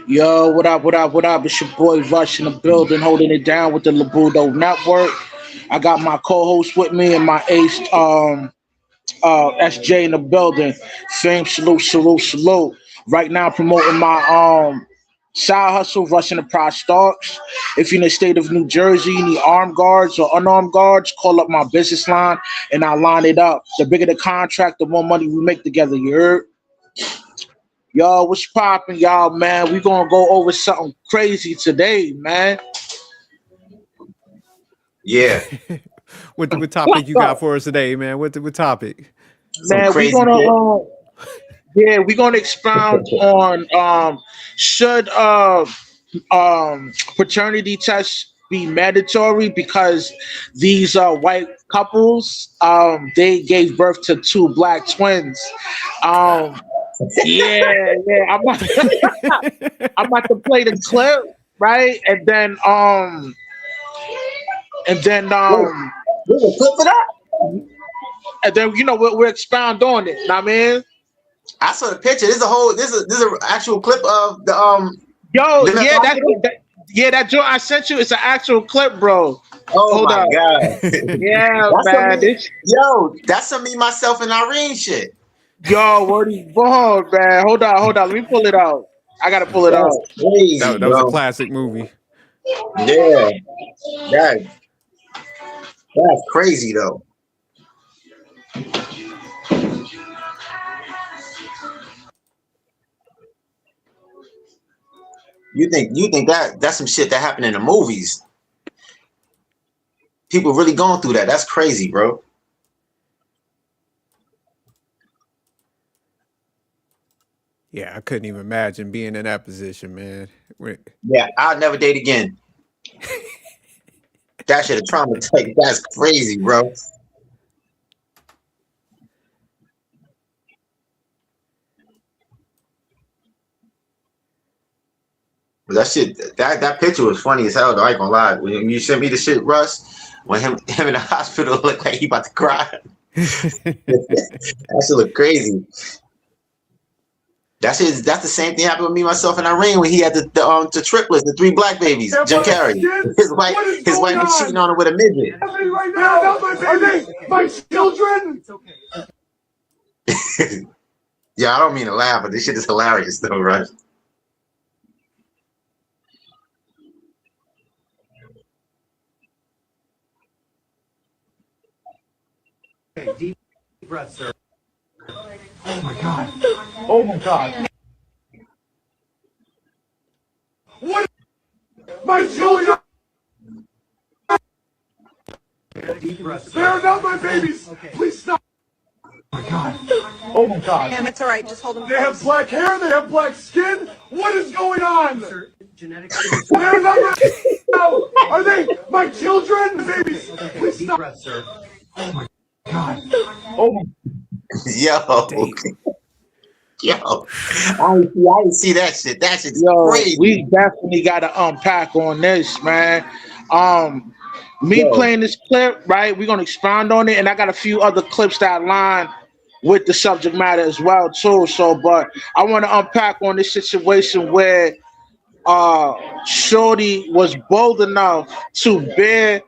Yo, what up, what up, what up? It's your boy Rush in the building, holding it down with the Labudo Network. I got my co-host with me and my ace, SJ in the building. Fame, salute, salute, salute. Right now, promoting my side hustle, Rush Enterprise Stocks. If you're in the state of New Jersey, you need armed guards or unarmed guards, call up my business line and I'll line it up. The bigger the contract, the more money we make together. You heard? Yo, what's poppin', y'all, man? We gonna go over something crazy today, man. Yeah, What topic you got for us today, man? What topic? some Man, we crazy gonna shit. yeah, we gonna expound on should paternity tests be mandatory because these white couples they gave birth to two black twins. Um yeah, I'm about to play the clip, right? Wait, And then there's a clip for that? and then we'll expound on it. Know what I mean? I saw the picture. This is an actual clip of the Yo, them at the yeah, hospital. that joint I sent you. It's an actual clip, bro. Oh Hold my up. god, Yeah, that's some man. me. Yo, that's some me, myself, and Irene shit. Yo, word is born, man. Hold on. Let me pull it out. I gotta pull it That's out. crazy, That was a bro. classic movie. Yeah, that that's crazy though. You think that's some shit that happened in the movies? People really going through that. That's crazy, bro. Yeah, I couldn't even imagine being in that position, man. Yeah, I'll never date again. That shit a traumatized. That's crazy, bro. But that picture was funny as hell though. I ain't gonna lie. When you sent me the shit, Russ, when him in the hospital looked like he about to cry. That shit look crazy. That's the same thing happened with me, myself, and Irene when he had the triplets, the three black babies, Jim Carrey. His wife was cheating on him with a midget. Right now, are they my children? Yeah, I don't mean to laugh, but this shit is hilarious though, right? Deep breath, sir. Oh my god. Oh my god. What? My children. Deep breath. They're not my babies. Please stop. Oh my god. Oh my god. It's all right. Just hold them. They have black hair. They have black skin. What is going on? They're not my. No. Are they my children? Babies. Please stop. Breath, sir. Oh my god. Oh my. Yo, yo, I didn't see that shit. That shit's Yo, crazy. we definitely gotta unpack on this, man. Me Yo, playing this clip, right? We're gonna expound on it, and I got a few other clips that align with the subject matter as well, too. So, but I want to unpack on this situation where Shorty was bold enough to bear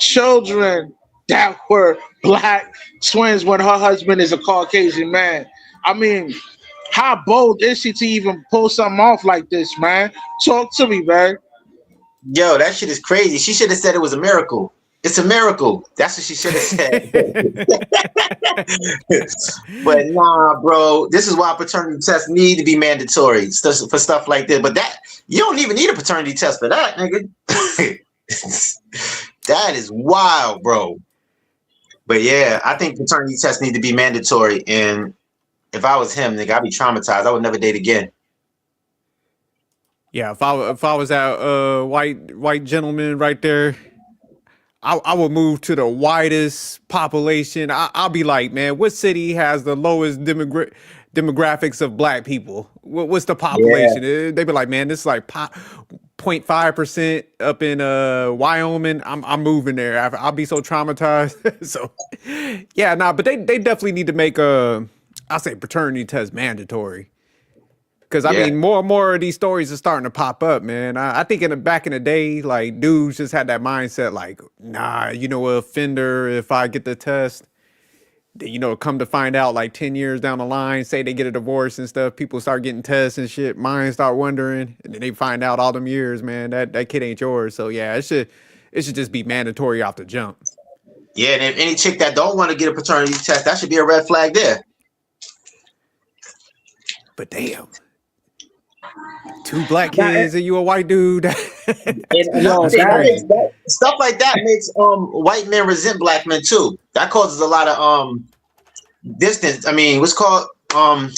children that were black twins when her husband is a Caucasian man. I mean, how bold is she to even pull something off like this, man? Talk to me, man. yo, that shit is crazy. She should have said it was a miracle. It's a miracle. That's what she should have said. But nah, bro. This is why paternity tests need to be mandatory for stuff like this. But that you don't even need a paternity test for that, nigga. That is wild, bro. But yeah, I think paternity tests need to be mandatory. And if I was him, nigga, I'd be traumatized. I would never date again. Yeah, if I was that white gentleman right there, I would move to the widest population. I'll be like, man, what city has the lowest demographics of black people? What's the Yeah. population? They'd be like, man, this is like 0.5% up in Wyoming. I'm moving there. I'll be so traumatized. So yeah, nah, but they definitely need to make I say paternity test mandatory. Because I mean, more and more of these stories are starting to pop up, man. I think back in the day, like dudes just had that mindset, like, nah, you know, a offender. If I get the test, you know, come to find out, like 10 years down the line, say they get a divorce and stuff, people start getting tests and shit. Minds start wondering, and then they find out all them years, man, that kid ain't yours. So yeah, it should just be mandatory off the jump. Yeah, and if any chick that don't want to get a paternity test, that should be a red flag there. But damn. 2 black kids and you a white dude. Stuff like that makes white men resent black men too. That causes a lot of distance. I mean, what's called a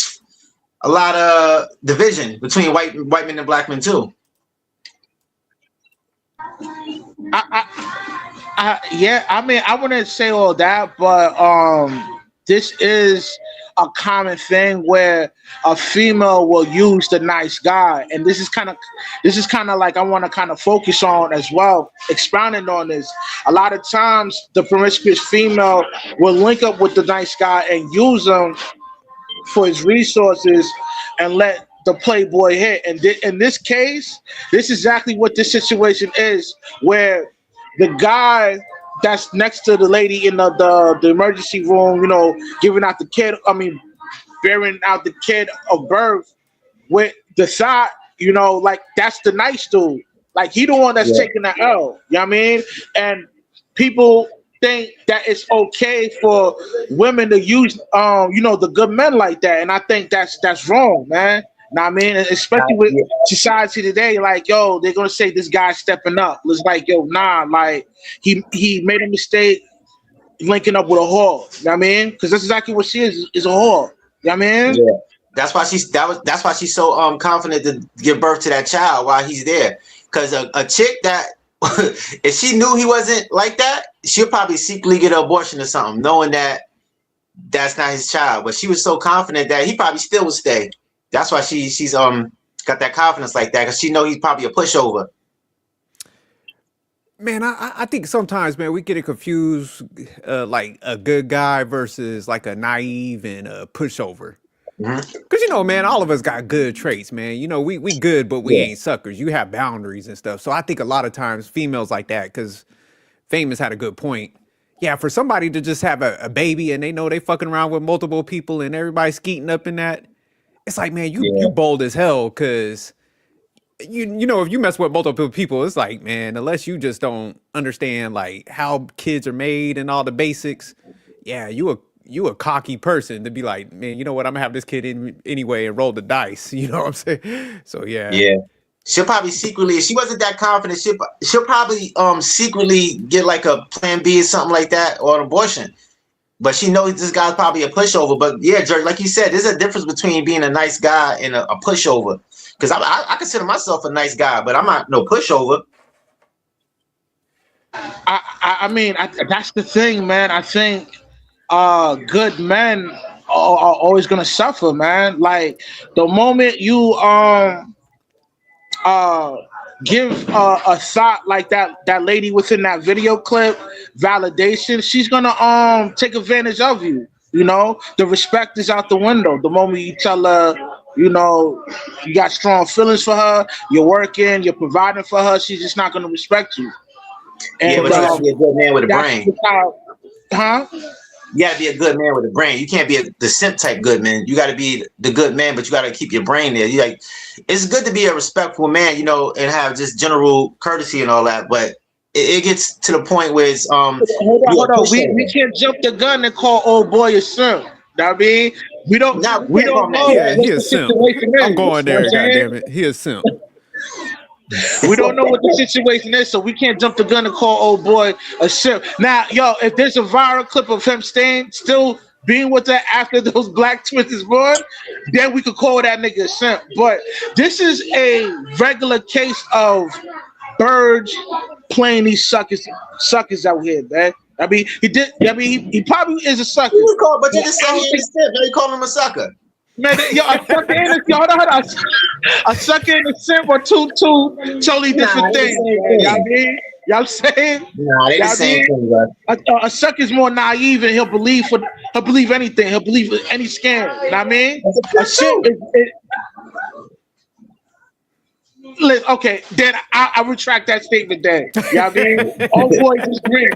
lot of division between white men and black men too. Yeah, I mean, I wouldn't say all that, but this is a common thing where a female will use the nice guy, and this is kind of like I want to kind of focus on as well, expounding on this. A lot of times, the promiscuous female will link up with the nice guy and use him for his resources, and let the playboy hit. And in this case, this is exactly what this situation is, where the guy that's next to the lady in the emergency room, you know, giving out the kid, bearing out the kid of birth with the thought, you know, like that's the nice dude. Like he the one that's taking the L. You know what I mean? And people think that it's okay for women to use the good men like that. And I think that's wrong, man. Know what I mean? Especially with society today, like, yo, they're gonna say this guy's stepping up. It's like, yo, nah, like he made a mistake linking up with a whore. You know what I mean? Because that's exactly what she is a whore. You know what I mean? Yeah. That's why she's so confident to give birth to that child while he's there. Because a chick that if she knew he wasn't like that, she'll probably secretly get an abortion or something, knowing that that's not his child. But she was so confident that he probably still would stay. That's why she's got that confidence like that, because she know he's probably a pushover. Man, I think sometimes, man, we get it confused, like a good guy versus like a naive and a pushover. Because, you know, man, all of us got good traits, man. You know, we good, but we ain't suckers. You have boundaries and stuff. So I think a lot of times females like that, because Famous had a good point. Yeah, for somebody to just have a baby and they know they fucking around with multiple people and everybody skeeting up in that, it's like, man, you bold as hell, because you know, if you mess with multiple people, it's like, man, unless you just don't understand like how kids are made and all the basics, yeah, you a cocky person to be like, man, you know what, I'm gonna have this kid in anyway and roll the dice. You know what I'm saying? So yeah. She'll probably secretly, if she wasn't that confident, she'll probably secretly get like a plan B or something like that, or an abortion. But she knows this guy's probably a pushover. But yeah, Jerry, like you said, there's a difference between being a nice guy and a pushover. Because I consider myself a nice guy, but I'm not no pushover. I mean, that's the thing, man. I think good men are always gonna suffer, man. Like the moment you give a thought like that lady within that video clip validation, she's gonna take advantage of you. You know, the respect is out the window the moment you tell her, you know, you got strong feelings for her, you're working, you're providing for her. She's just not gonna respect you. And, but you gotta be a good man with a brain. You gotta be a good man with a brain. You can't be the simp type good man. You gotta be the good man, but you gotta keep your brain there. You like, it's good to be a respectful man, you know, and have just general courtesy and all that. But it gets to the point where it's hold on. We can't jump the gun and call old boy a simp. I mean, we don't know. Yeah, he a simp. I'm going there. Goddamn it, he a simp. We don't know what the situation is, so we can't jump the gun and call old boy a simp. Now, yo, if there's a viral clip of him still being with her after those black twins is born, then we could call that nigga a simp. But this is a regular case of birds playing these suckers out here, man. I mean, he probably is a sucker. But you just said he ain't a simp. Now you call him a sucker. Man, yo, a sucker and a sucker and a simp are two totally different things. Y'all mean? Y'all saying? Nah, they the same thing, bro. A sucker's more naive and he'll believe anything. He'll believe any scam. You know what I mean? A simp Okay, then I retract that statement. Then, yeah, I mean, all boys is green.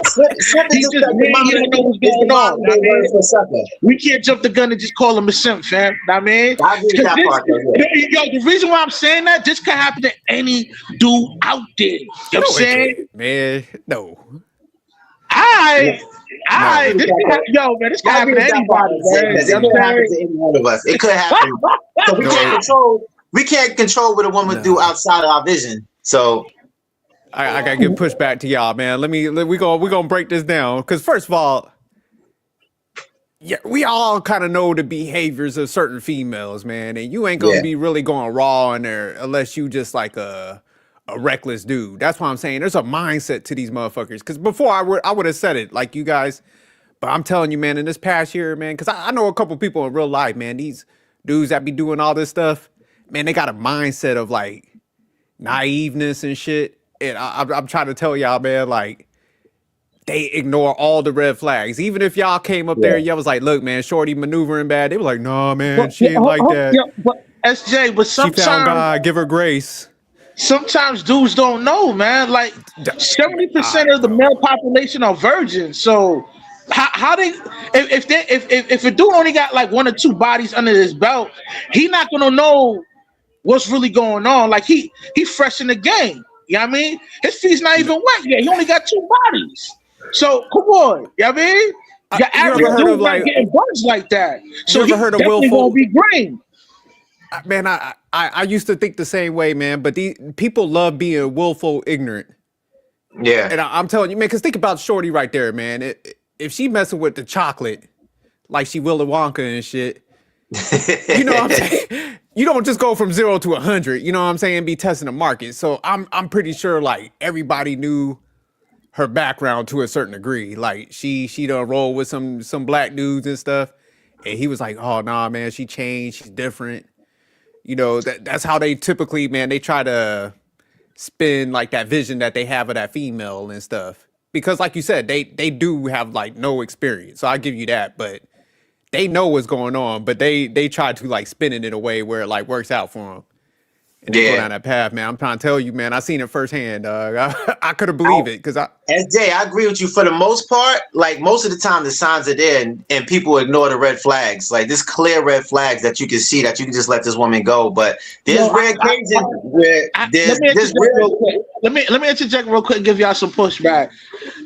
Simp is He's just just like the green. He don't know what's it's the going on. modern I day word mean, for sucker. we can't jump the gun and just call him a simp, fam. I mean, I agree with because that part though. Yeah. the reason why I'm saying that, this can happen to any dude out there. You know what I'm No, it saying? can't, man. No, I, I agree with this that can part. man, this can I agree happen to with that part anybody, man. because You it know could what I'm happen saying? to any one of us. It could happen. So we no, can't control. We can't control what a woman do no. outside of our vision. So I gotta get pushed back to y'all, man. We gonna break this down because first of all, yeah, we all kind of know the behaviors of certain females, man, and you ain't gonna yeah, be really going raw in there unless you just like a reckless dude. That's why I'm saying there's a mindset to these motherfuckers. Because before I would have said it like you guys, but I'm telling you, man, in this past year, man, because I know a couple people in real life, man. These dudes that be doing all this stuff, man, they got a mindset of like naiveness and shit. And I'm trying to tell y'all, man, like they ignore all the red flags. Even if y'all came up there, yeah. y'all was like, "Look, man, Shorty maneuvering bad." They were like, "Nah, man, But, she ain't like yeah, that. but SJ, but She found sometimes God, give her grace." dudes don't know, man. Like Ah, 70% of the bro. male population are virgins. So how they if a dude only got like one or two bodies under his belt, he not gonna know what's really going on. Like he fresh in the game. You know what I mean? His feet's not even wet yet. He only got two bodies. So come on. You know what I mean? Your You average ever heard of dude not like? getting buzzed like that. You So ever he heard of definitely gonna willful? be green. Man, I used to think the same way, man. But these people love being willful ignorant, Yeah. and I'm telling you, man. Because think about Shorty right there, man. If she messing with the chocolate like she Willy Wonka and shit, you know what I'm saying? You don't just go from 0 to 100. You know what I'm saying? Be testing the market. So I'm pretty sure like everybody knew her background to a certain degree. Like she done roll with some black dudes and stuff, and he was like, "Oh nah, man, she changed. She's different." You know that's how they typically, man. They try to spin like that vision that they have of that female and stuff. Because like you said, they do have like no experience. So I give you that, but they know what's going on, but they try to like spin it in a way where it like works out for them, and they go Yeah. down that path, man. I'm trying to tell you, man. I seen it firsthand, dog. I couldn't I, believe it because I SJ, I agree with you for the most part. Like most of the time, the signs are there, and people ignore the red flags. Like there's clear red flags that you can see that you can just let this woman go. But there's No, rare occasions where let me there's interject real quick. Let me interject real quick and give y'all some pushback.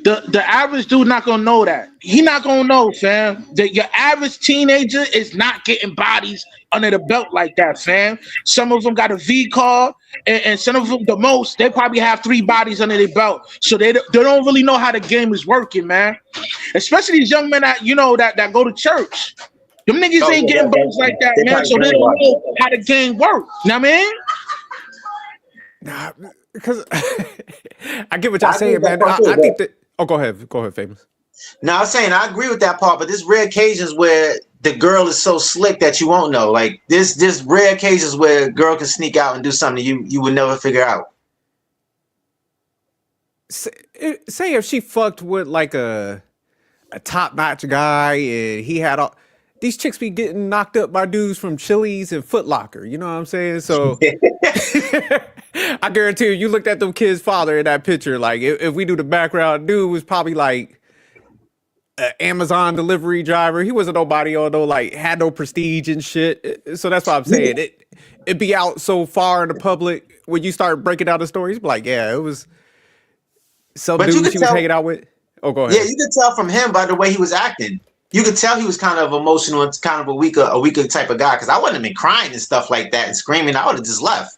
The average dude not gonna know that. He not gonna know, fam. Your average teenager is not getting bodies under the belt like that, fam. Some of them got a V car, and some of them, the most, they probably have 3 bodies under their belt. So they don't really know how the game is working, man. Especially these young men that that go to church. Them niggas oh ain't yeah, getting bodies like that, they man. probably So they don't brainwashed. know how the game works. You know what I mean? nah, because I get what y'all I agree saying, with that man. part too. I think that. Oh, go ahead, famous. No, I'm saying I agree with that part, but there's rare occasions where the girl is so slick that you won't know. Like there's rare occasions where a girl can sneak out and do something you would never figure out. Say if she fucked with like a top notch guy and he had all these chicks be getting knocked up by dudes from Chili's and Foot Locker. You know what I'm saying? So I guarantee you looked at them kids' father in that picture. Like if we do the background, dude was probably like an Amazon delivery driver. He wasn't nobody, although like had no prestige and shit. So that's why I'm saying it be out so far in the public when you start breaking down the stories. Be like, yeah, it was some But you dude could she was tell, hanging out with. Oh, go yeah, ahead. you could tell from him by the way he was acting. You could tell he was kind of emotional and kind of a weaker type of guy. Because I wouldn't have been crying and stuff like that and screaming. I would have just left.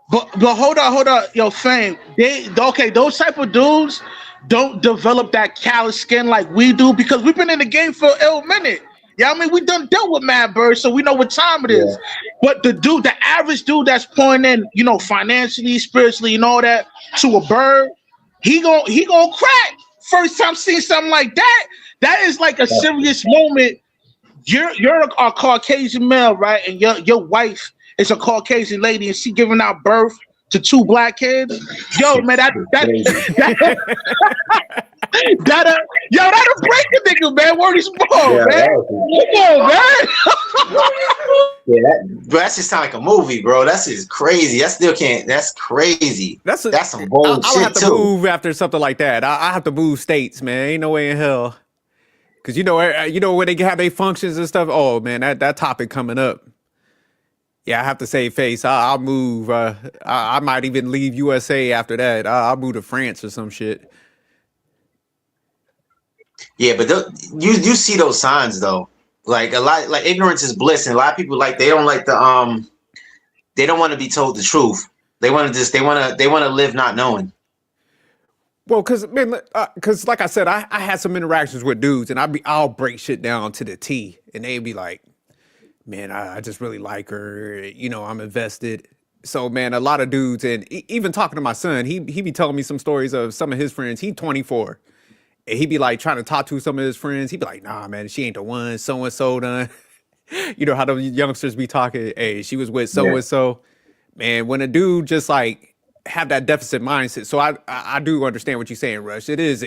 But hold on, yo, fame. Those type of dudes don't develop that callous skin like we do because we've been in the game for a minute. Yeah, I mean we done dealt with mad birds, so we know what time it Yeah. is. But the average dude that's pouring in, financially, spiritually, and all that to a bird, he gonna crack. First time seeing something like that, that is like a serious moment. You're a Caucasian male, right? And your wife is a Caucasian lady, and she giving out birth to 2 black kids. Yo, man, that'll break a nigga, man. Word is born, Yeah, man. that was, Come on, man. Yeah, that just sound like a movie, bro. That's just crazy. I still can't. That's crazy. That's Some bold I would have shit to too. move after something like that. I have to move states, man. Ain't no way in hell. Cause you know when they have their functions and stuff. Oh man, that topic coming up. Yeah, I have to save face. I'll move. I might even leave USA after that. I'll move to France or some shit. Yeah, but you see those signs though. Like a lot, like ignorance is bliss, and a lot of people like they don't like they don't want to be told the truth. They want to they want to live not knowing. Well, cause like I said, I had some interactions with dudes, and I'll break shit down to the T, and they'd be like, "Man, I just really like her. You know, I'm invested." So, man, a lot of dudes, and even talking to my son, he be telling me some stories of some of his friends. He 24, and he be like trying to talk to some of his friends. He be like, "Nah, man, she ain't the one. So and so done." You know how the youngsters be talking. Hey, she was with so Yeah, and so. Man, when a dude just like have that deficit mindset, so I do understand what you're saying, Rush. It is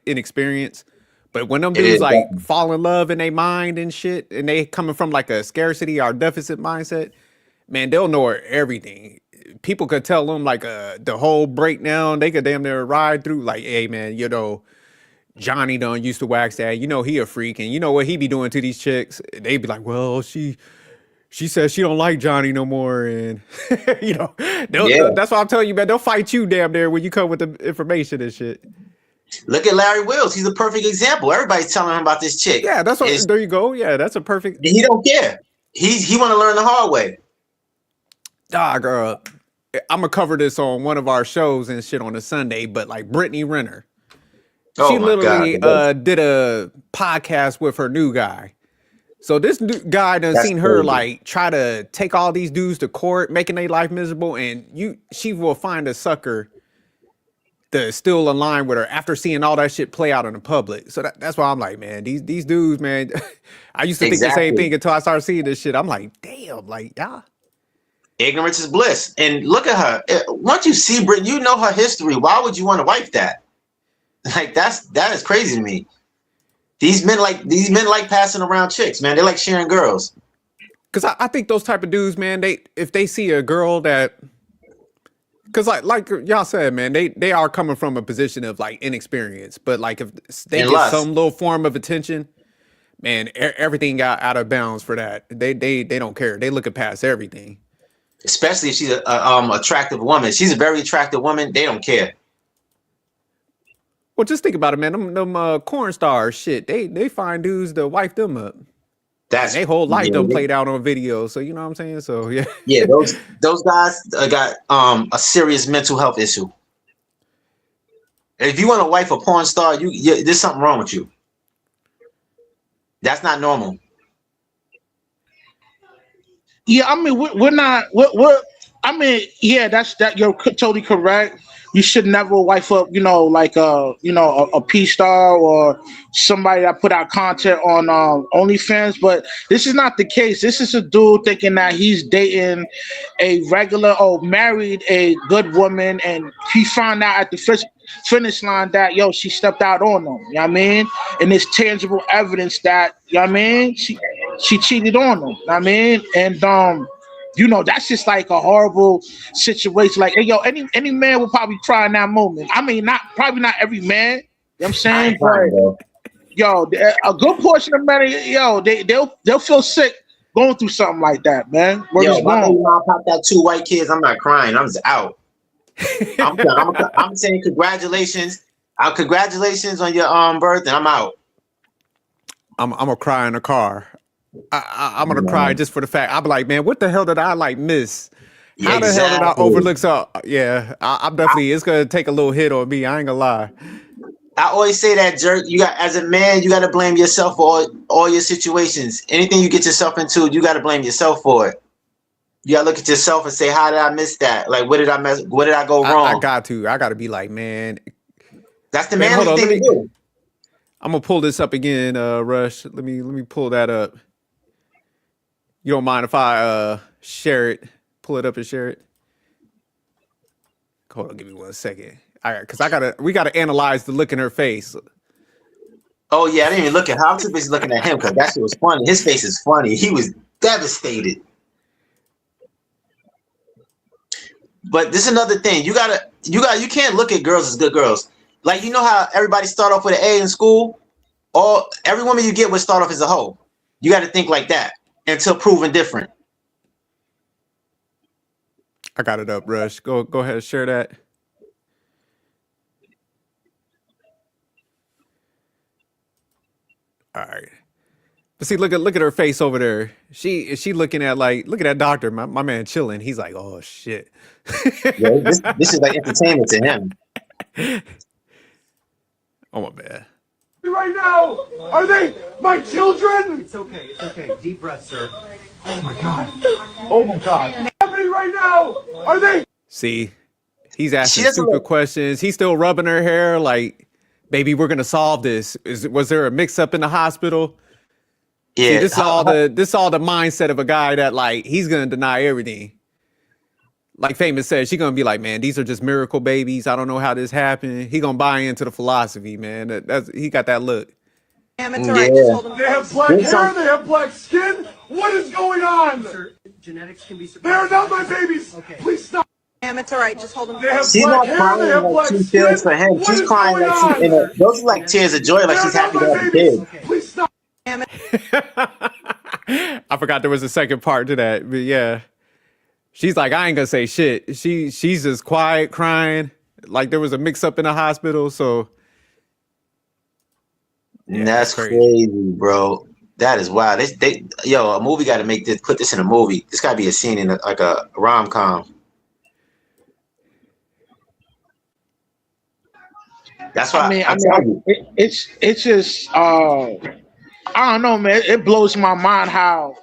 inexperience, but when them it dudes is. like fall in love in their mind and shit, and they coming from like a scarcity or deficit mindset, man, they'll know everything. People could tell them like the whole breakdown. They could damn near ride through like, hey man, you know, Johnny done used to wax that. You know he a freak, and you know what he be doing to these chicks. They be like, well, she says she don't like Johnny no more, and you know, Yeah. that's what I'm telling you, man. They'll fight you damn near when you come with the information and shit. Look at Larry Wills. He's a perfect example. Everybody's telling him about this chick. Yeah, that's what. There you go. Yeah, that's a perfect He don't care. He want to learn the hard way. dog. I'm gonna cover this on one of our shows and shit on a Sunday, but like Brittany Renner, Oh she my God. literally did a podcast with her new guy. So this new guy done That's seen her crazy. like try to take all these dudes to court, making their life miserable, and she will find a sucker that's still align with her after seeing all that shit play out in the public. So that's why I'm like, man, these dudes, man. I used to think the same Exactly. thing until I started seeing this shit. I'm like, damn, like, yeah. Ignorance is bliss. And look at her. Once you see Brit, you know her history. Why would you want to wipe that? Like that is crazy to me. These men like passing around chicks, man. They like sharing girls. Cause I think those type of dudes, man, if they see a girl that, cause like y'all said, man, they are coming from a position of like inexperience, but like if they And get lust. some little form of attention, man, everything got out of bounds for that. They don't care. They looking past everything. Especially if she's a attractive woman. She's a very attractive woman. They don't care. Well, just think about it, man. Them corn stars, shit. They find dudes to wife them up. That's They whole life yeah, done played out on video. So you know what I'm saying. So yeah. yeah. Those guys got a serious mental health issue. If you want to wife a porn star, there's something wrong with you. That's not normal. Yeah, I mean, we're not. We're. I mean, yeah, that. You're totally correct. You should never wife up, like a P star or somebody that put out content on OnlyFans. But this is not the case. This is a dude thinking that he's dating a regular or married a good woman, and he found out at the finish line that she stepped out on him. You know what I mean? And there's tangible evidence that she cheated on him. You know what I mean? And that's just like a horrible situation. Like, hey, any man would probably cry in that moment. I mean, probably not every man. You know what I'm I saying? ain't crying, bro. A good portion of men, they'll feel sick going through something like that, man. Word is My baby born. mom popped out 2 white kids. I'm not crying. I'm just out. I'm saying congratulations. Congratulations on your birth, and I'm out. I'm gonna cry in the car. I'm gonna cry just for the fact. I'm like, man, what the hell did I like miss? How the hell did I Exactly. overlook so? Yeah, I'm definitely. It's gonna take a little hit on me. I ain't gonna lie. I always say that, jerk. As a man, you got to blame yourself for all your situations. Anything you get yourself into, you got to blame yourself for it. You got to look at yourself and say, how did I miss that? Like, what did I miss? What did I go wrong? I got to be like, man. That's the Man, hold manly on. thing to do. I'm gonna pull this up again, Rush. Let me pull that up. You don't mind if I share it? Pull it up and share it. Hold on, give me 1 second. Because we gotta analyze the look in her face. Oh, yeah, I didn't even look at her. I'm too busy looking at him because that shit was funny. His face is funny. He was devastated. But this is another thing. You can't look at girls as good girls. Like, you know how everybody start off with an A in school? Every woman you get would start off as a hoe. You got to think like that until proven different. I got it up, Rush. Go ahead and share that. All right. But see, look at her face over there. She looking at like, look at that doctor, my man chilling. He's like, oh shit. Yeah, this is like entertainment to him. Oh my bad. Right now, are they my children? It's okay. It's okay. Deep breath, sir. Oh my god. Oh my god. What's happening right now? Are they? See, he's asking stupid questions. He's still rubbing her hair like, baby, we're gonna solve this. Was there a mix up in the hospital? Yeah. See, this is all the mindset of a guy that like he's gonna deny everything. Like Famous said, she's gonna be like, man, these are just miracle babies. I don't know how this happened. He gonna buy into the philosophy, man. He got that look. Damn, it's all right. Just hold them. They have black hair. They have black skin. What is going on? Sir, genetics can be. They are not my babies. Okay. Please stop. Damn, it's all right. Just hold them. They have she's black not hair. They have crying black like she skin. feels for him. What She's is crying going like she's on? those are like tears of joy, like she's happy to have a kid. Okay. Please stop. Damn it. I forgot there was a second part to that, but yeah. She's like, I ain't gonna say shit. She's just quiet, crying. Like there was a mix up in the hospital, so yeah, that's crazy, bro. That is wild. A movie got to put this in a movie. This got to be a scene in like a rom-com. That's why it's just I don't know, man. It blows my mind how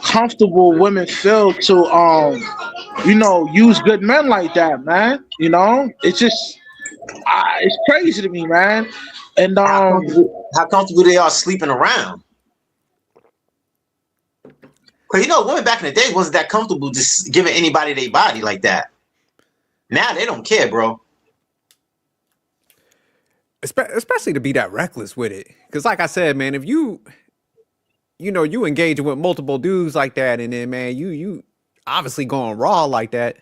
comfortable women feel to use good men like that, man. You know, it's just it's crazy to me, man. And how comfortable they are sleeping around. Because women back in the day wasn't that comfortable just giving anybody their body like that. Now they don't care, bro. Especially to be that reckless with it. Because like I said, man, if you engaging with multiple dudes like that, and then, man, you obviously going raw like that,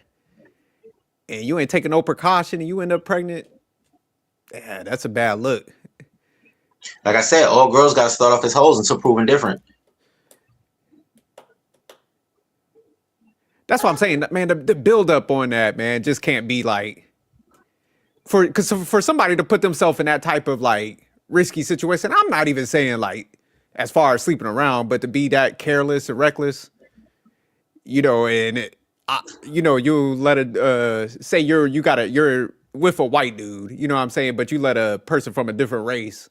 and you ain't taking no precaution, and you end up pregnant, yeah, that's a bad look. Like I said, all girls got to start off as hoes until proven different. That's what I'm saying, man. The build up on that, man, just can't be like for somebody to put themselves in that type of like risky situation. I'm not even saying like as far as sleeping around, but to be that careless or reckless, and you let it say you're with a white dude, you know what I'm saying, but you let a person from a different race,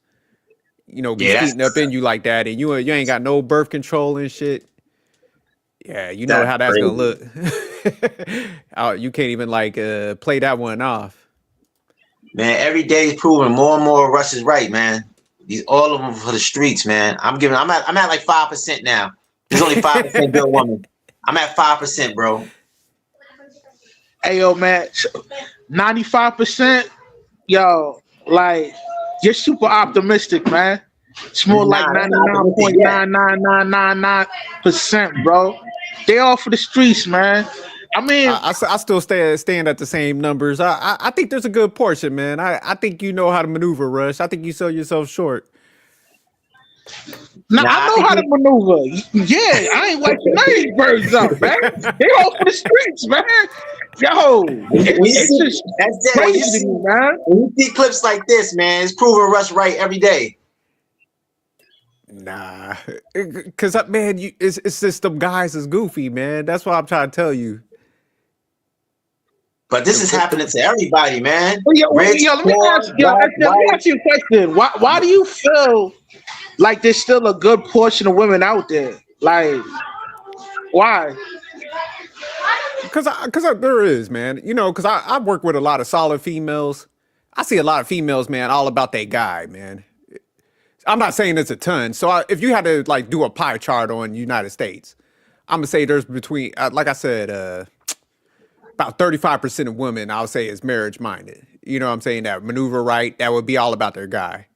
be beating up in you like that, and you ain't got no birth control and shit. Yeah, you know how that's gonna look. You can't even like play that one off. Man, every day is proving more and more Rush is right, man. These all of them for the streets, man. I'm at like 5% now. There's only 5% good woman. I'm at 5%, bro. Hey, yo, man, 95%. Yo, like you're super optimistic, man. It's more like 99.99999%, bro. They all for the streets, man. I mean, I still stand at the same numbers. I think there's a good portion, man. I think you know how to maneuver, Rush. I think you sell yourself short. Nah, I know how to maneuver. Yeah, I ain't watching none of these birds up, man. They all for the streets, man. Yo, it's just crazy to me, man. When you see clips like this, man, it's proving Rush right every day. Nah, because man, it's just them guys is goofy, man. That's what I'm trying to tell you. But this is happening to everybody, man. Let me ask you a question. Why do you feel like there's still a good portion of women out there? Like, why? Because there is, man. Because I work with a lot of solid females. I see a lot of females, man, all about their guy, man. I'm not saying it's a ton. So if you had to like do a pie chart on United States, I'm gonna say there's between, like I said, about 35% of women, I would say, is marriage minded. You know what I'm saying? That maneuver right, that would be all about their guy.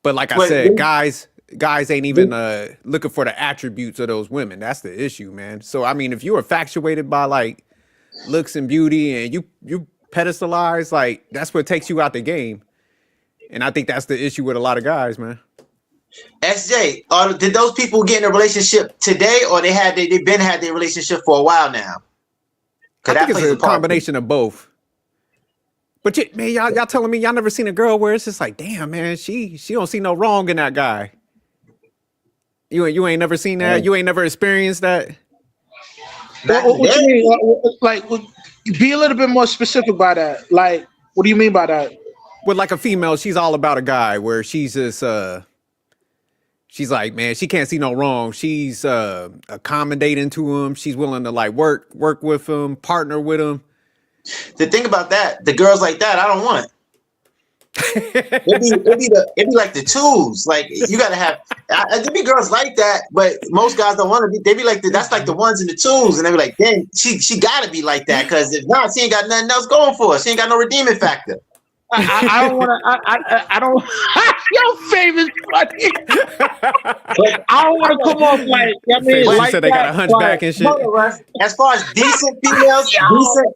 But like I said, guys ain't even looking for the attributes of those women. That's the issue, man. So I mean, if you're infatuated by like looks and beauty, and you pedestalize, like that's what takes you out the game. And I think that's the issue with a lot of guys, man. SJ, did those people get in a relationship today, or they been had their relationship for a while now? I think it's a combination of both. But man, y'all telling me y'all never seen a girl where it's just like, damn, man, she don't see no wrong in that guy. You ain't never seen that. You ain't never experienced that. What you mean? Like, be a little bit more specific by that. Like, what do you mean by that? With like a female, she's all about a guy where she's just she's like, man, she can't see no wrong. She's accommodating to him. She's willing to like work with him, partner with him. The thing about that, the girls like that, I don't want. It'd be like the twos. Like you gotta have. There be girls like that, but most guys don't want to be. They be like that's like the ones and the twos, and they be like, then she gotta be like that because if not, she ain't got nothing else going for her. She ain't got no redeeming factor. I don't want to. I don't. Your favorite funny. I don't want to come off like. I mean, like said they got a hunchback and shit. As far as decent females, decent.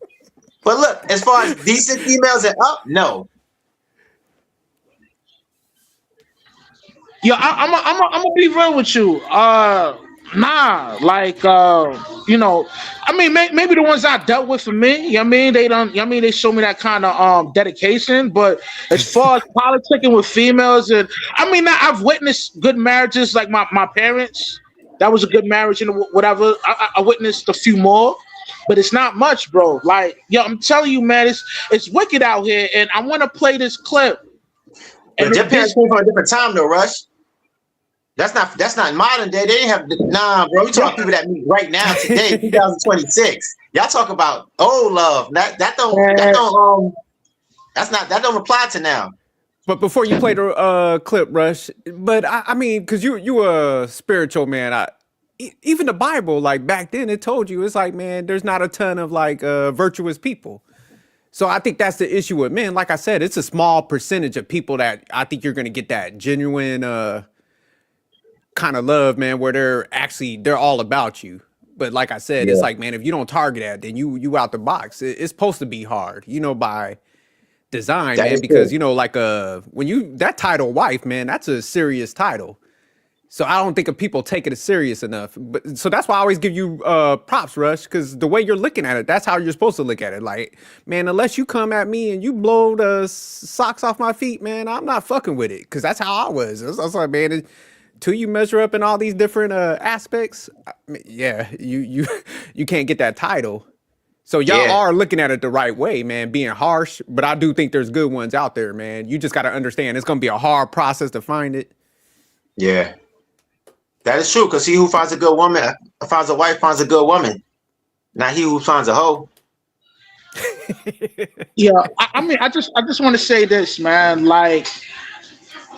But look, as far as decent females and up, no. Yo, I'm gonna be real with you. Nah, like you know, I mean, maybe the ones I dealt with for me, you know what I mean, they don't, you know what I mean, they show me that kind of dedication. But as far as politicking with females, and I mean, I've witnessed good marriages, like my parents. That was a good marriage and whatever. I witnessed a few more, but it's not much, bro. Like, yo, I'm telling you, man, it's wicked out here, and I want to play this clip. But your parents came from a different time, though, Rush. That's not modern day. They didn't have nah, bro. We talking people that meet right now today, 2026. Y'all talk about old love. That don't apply to now. But before you play the clip, Rush, but I mean, because you a spiritual man. Even the Bible, like back then, it told you it's like, man, there's not a ton of like virtuous people. So I think that's the issue with men. Like I said, it's a small percentage of people that I think you're gonna get that genuine kind of love, man, where they're all about you. But like I said, it's like, man, if you don't target that, then you out the box. It's supposed to be hard, by design, man, because like when that title wife, man, that's a serious title. So I don't think of people taking it serious enough. But so that's why I always give you props, Rush, because the way you're looking at it, that's how you're supposed to look at it. Like, man, unless you come at me and you blow the socks off my feet, man, I'm not fucking with it. Because that's how I was. I was like, man, till you measure up in all these different aspects, you can't get that title. So y'all are looking at it the right way, man, being harsh. But I do think there's good ones out there, man. You just got to understand it's going to be a hard process to find it. Yeah. That is true, because he who finds a good woman, finds a wife, finds a good woman. Not he who finds a hoe. Yeah, I mean, I just want to say this, man. Like,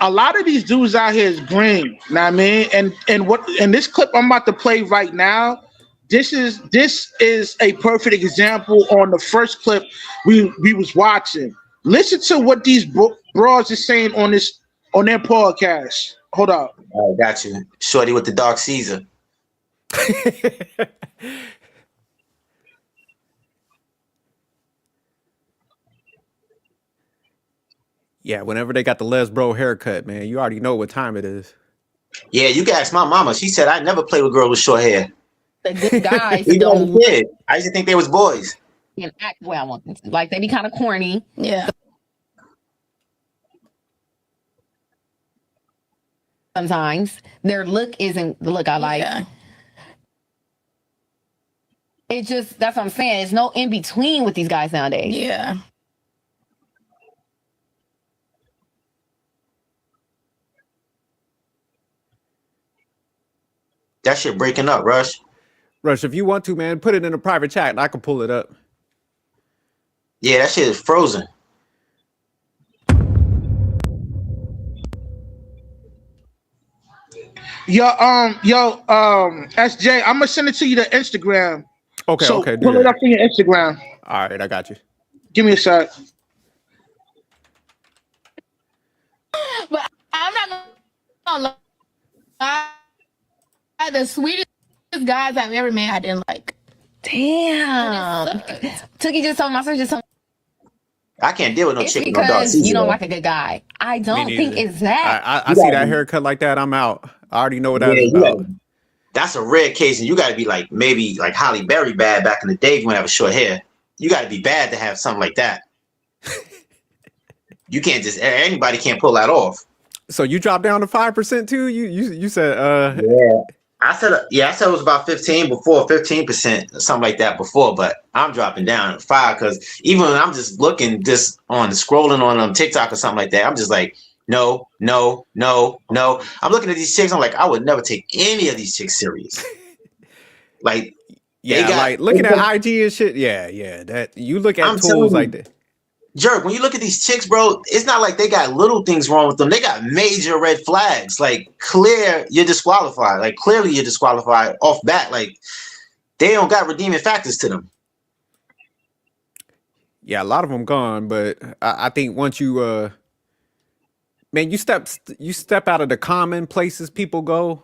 a lot of these dudes out here is green. You know what I mean? And this clip I'm about to play right now, this is a perfect example on the first clip we was watching. Listen to what these bros are saying on their podcast. Hold up. I got you. Shorty with the dark Caesar. Yeah, whenever they got the Les Bro haircut, man, you already know what time it is. Yeah, you can ask my mama. She said I never played with girls with short hair. The good guys Even as a don't kid, I used to think they was boys. and act well. Like they be kind of corny. Yeah. Sometimes their look isn't the look I like. Yeah. It just, that's what I'm saying. There's no in between with these guys nowadays. Yeah. That shit breaking up, Rush. Rush, if you want to, man, put it in a private chat and I can pull it up. Yeah, that shit is frozen. SJ, I'm gonna send it to you to Instagram. Okay, so okay. Pull it up to your Instagram. All right, I got you. Give me a sec. But I'm not gonna lie. The sweetest guys I've ever met, I didn't like. Damn. Tookie just told me, my sister just told me. I can't deal with no It's chick with no dark because season. you don't Though. like a good guy. I Me don't think neither. it's that. I You see gotta that be, haircut like that. I'm out. I already know what that yeah, is you about. gotta. That's a rare case, and you got to be like maybe like Holly Berry bad back in the day if you want to have a short hair. You got to be bad to have something like that. You can't just anybody can't pull that off. So you dropped down to 5% too. You said Yeah, I said it was about 15 before, 15% something like that before, but I'm dropping down to 5 because even when I'm just looking just on scrolling on TikTok or something like that, I'm just like no, no, no, no. I'm looking at these chicks. I'm like, I would never take any of these chicks serious. Like they yeah, got. like looking at IG and shit. Yeah. That you look at I'm tools telling like you. that. Jerk, when you look at these chicks, bro, it's not like they got little things wrong with them. They got major red flags. Like, clear, you're disqualified. Like, clearly you're disqualified off bat. Like, they don't got redeeming factors to them. Yeah, a lot of them gone, but I think once you man, you step out of the common places people go,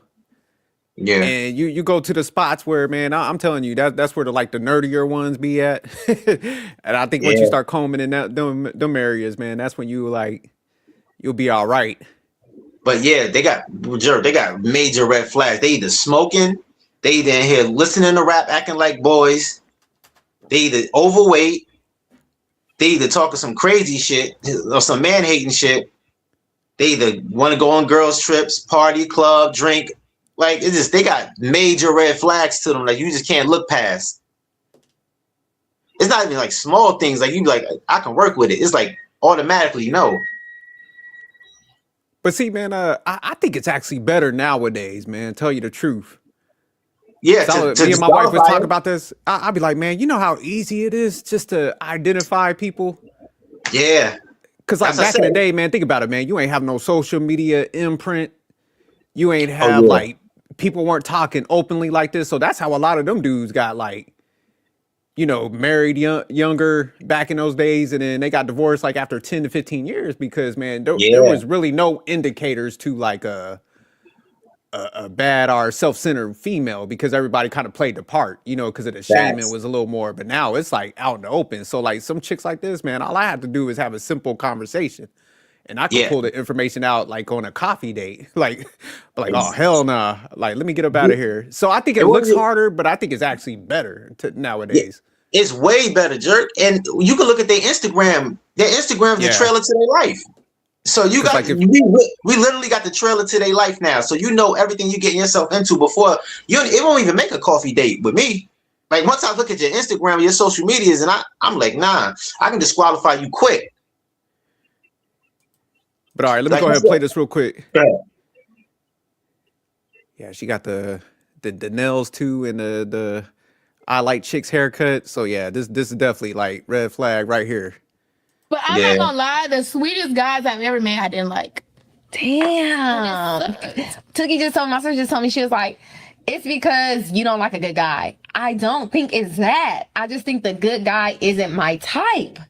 Yeah. and you go to the spots where, man, I'm telling you that's where the like the nerdier ones be at. And I think once you Yeah. start combing in them areas, man, that's when you'll be all right. But yeah, they got major red flags. They either smoking, they either in here listening to rap, acting like boys, they either overweight, they either talking some crazy shit or some man hating shit. They either want to go on girls' trips, party, club, drink. Like it's just they got major red flags to them. Like you just can't look past. It's not even like small things. Like you be like, I can work with it. It's like automatically no. But see, man, I think it's actually better nowadays, man. Tell you the truth. Yeah, So to me and my wife was disqualify talking it. about this. I'd be like, man, you know how easy it is just to identify people. Yeah, Cause like that's what I back in the said. day, man, think about it, man. You ain't have no social media imprint. You ain't Oh have yeah, like people weren't talking openly like this. So that's how a lot of them dudes got like, married younger back in those days, and then they got divorced like after 10 to 15 years because man, there yeah, was really no indicators to like a bad or self-centered female because everybody kind of played the part, because of the shaming that's was a little more. But now it's like out in the open. So like some chicks like this, man, all I have to do is have a simple conversation, and I could yeah. pull the information out like on a coffee date, like oh hell nah, like let me get up out of here. So I think It it looks was harder, but I think it's actually better yeah, nowadays. it's way better, jerk. And you can look at their Instagram. Their Instagram is the Yeah, trailer to their life. So you because got like if we literally got the trailer to their life now. So you know everything you getting yourself into before it won't even make a coffee date with me. Like once I look at your Instagram, your social medias, and I'm like, nah, I can disqualify you quick. But all right, let me Like go you ahead and play said, this real quick. yeah, Yeah, she got the nails too, and the I like chicks haircut. So yeah, this is definitely like red flag right here. But I'm not yeah, gonna lie, the sweetest guys I've ever met, I didn't like. Damn. Tookie just told me, my sister just told me, she was like, it's because you don't like a good guy. I don't think it's that. I just think the good guy isn't my type.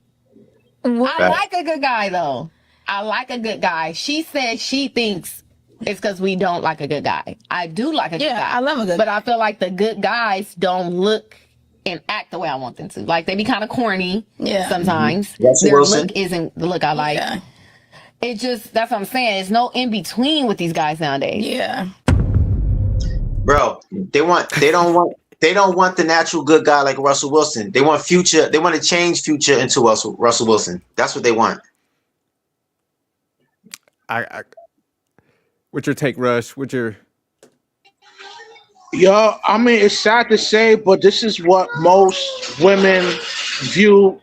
I like a good guy though. I like a good guy. She said she thinks it's because we don't like a good guy. I do like a good guy. I love a good But I feel like the good guys don't look and act the way I want them to. Like they be kind of corny sometimes. Russell Their Wilson. look isn't the look I like. Yeah. It just, that's what I'm saying. There's no in between with these guys nowadays. Yeah. Bro, they don't want the natural good guy like Russell Wilson. They want Future. They want to change Future into Russell Wilson. That's what they want. I what's your take, Rush? What's your Yo, I mean, it's sad to say, but this is what most women view.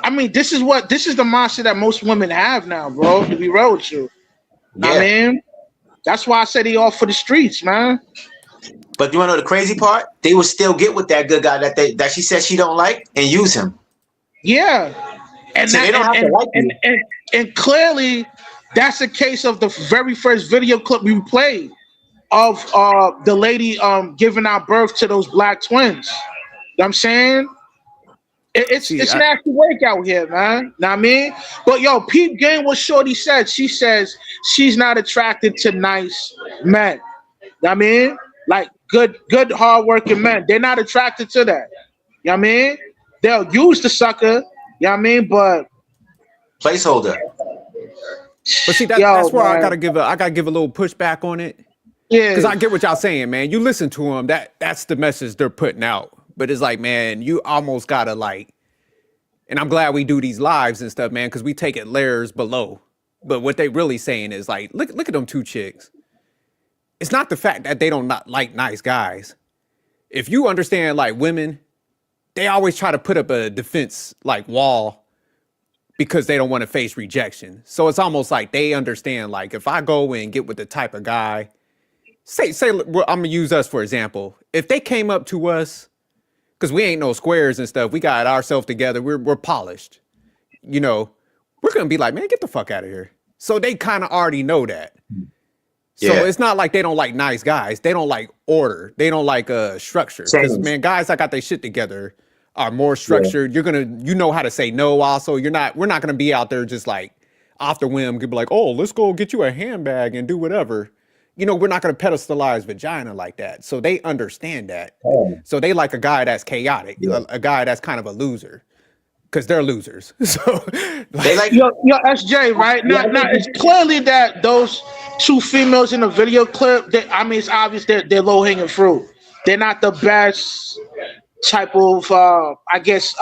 I mean, this is the mindset that most women have now, bro. To be real with you, Yeah. I mean, that's why I said he off for the streets, man. But you want to know the crazy part? They would still get with that good guy that she said she don't like and use him. Yeah, and So they don't have to like you. and clearly, that's a case of the very first video clip we played of the lady giving out birth to those black twins. You know what I'm saying? It's nasty work out here, man. Know what I mean? But yo, peep game what Shorty said. She says she's not attracted to nice men. Know what I mean? Like good hardworking men. They're not attracted to that. You know what I mean? They'll use the sucker, you know what I mean? But Placeholder. But see yo, that's where man. I gotta give a little pushback on it. Cause Yeah. I get what y'all saying, man. You listen to them, that's the message they're putting out. But it's like, man, you almost gotta like, and I'm glad we do these lives and stuff, man, because we take it layers below. But what they really saying is like, look at them two chicks. It's not the fact that they don't not like nice guys. If you understand like women, they always try to put up a defense like wall because they don't want to face rejection. So it's almost like they understand like if I go and get with the type of guy, say well, I'm gonna use us for example. If they came up to us, because we ain't no squares and stuff, we got ourselves together, we're polished. You know, we're gonna be like, man, get the fuck out of here. So they kind of already know that. So Yeah. it's not like they don't like nice guys. They don't like order. They don't like structure. Because Change. man, guys that got their shit together are more Yeah. structured. You know how to say no. Also, we're not gonna be out there just like off the whim. Could be like, oh, let's go get you a handbag and do whatever. You know, we're not gonna pedestalize vagina like that. So they understand that. Oh, So they like a guy that's chaotic, yeah. a guy that's kind of a loser, because they're losers. So They like. Yo, SJ, right? Yeah, I Now, think it's clearly that those two females in the video clip, I mean, it's obvious they're low hanging fruit. They're not the best type of, I guess,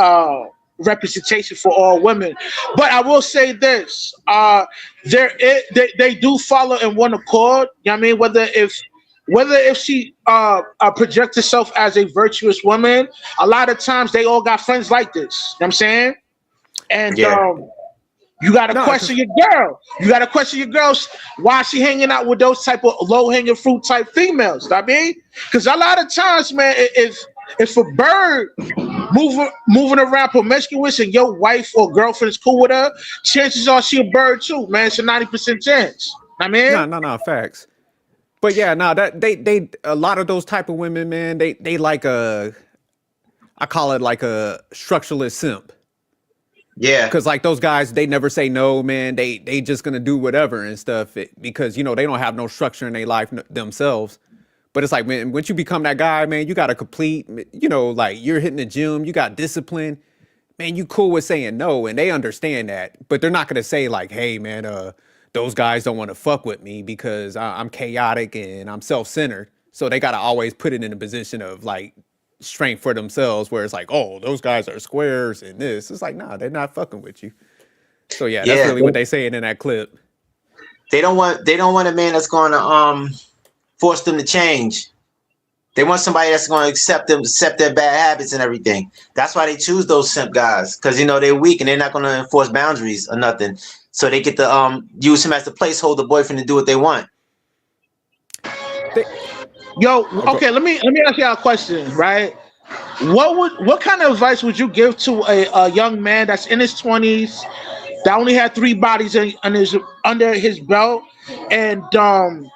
representation for all women. But I will say this: they do follow in one accord. You know what I mean? Whether if she projects herself as a virtuous woman, a lot of times they all got friends like this. You know what I'm saying? And Yeah. you gotta no, question your girl. You gotta question your girls why she hanging out with those type of low hanging fruit type females. I mean, because a lot of times, man, if a bird moving around promiscuous and your wife or girlfriend is cool with her, chances are she a bird too, man. It's a 90% chance. I mean, no, facts. But yeah, no, that they a lot of those type of women, man, they like I call it like a structuralist simp. Yeah. Cause like those guys, they never say no, man. They just gonna do whatever and stuff because you know they don't have no structure in their life themselves. But it's like, man, once you become that guy, man, you got to complete. You know, like you're hitting the gym, you got discipline, man. You cool with saying no, and they understand that. But they're not gonna say like, hey, man, those guys don't want to fuck with me because I'm chaotic and I'm self-centered. So they got to always put it in a position of like strength for themselves, where it's like, oh, those guys are squares and this. It's like, nah, they're not fucking with you. So yeah, that's Yeah. really what they saying in that clip. They don't want a man that's going to force them to change. They want somebody that's going to accept their bad habits and everything. That's why they choose those simp guys, because you know they're weak and they're not going to enforce boundaries or nothing. So they get to use him as the placeholder boyfriend to do what they want. They, yo, okay, let me ask you a question, right? What kind of advice would you give to a young man that's in his 20s that only had three bodies under his belt, and kind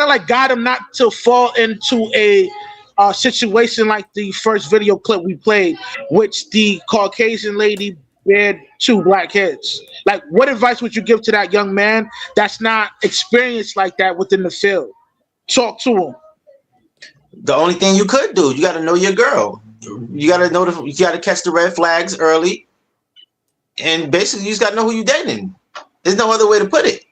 of like guide him not to fall into a situation like the first video clip we played, which the Caucasian lady bared two black kids. Like, what advice would you give to that young man that's not experienced like that within the field? Talk to him. The only thing you could do, you got to know your girl. You got to know you got to catch the red flags early, and basically you just got to know who you're dating. There's no other way to put it.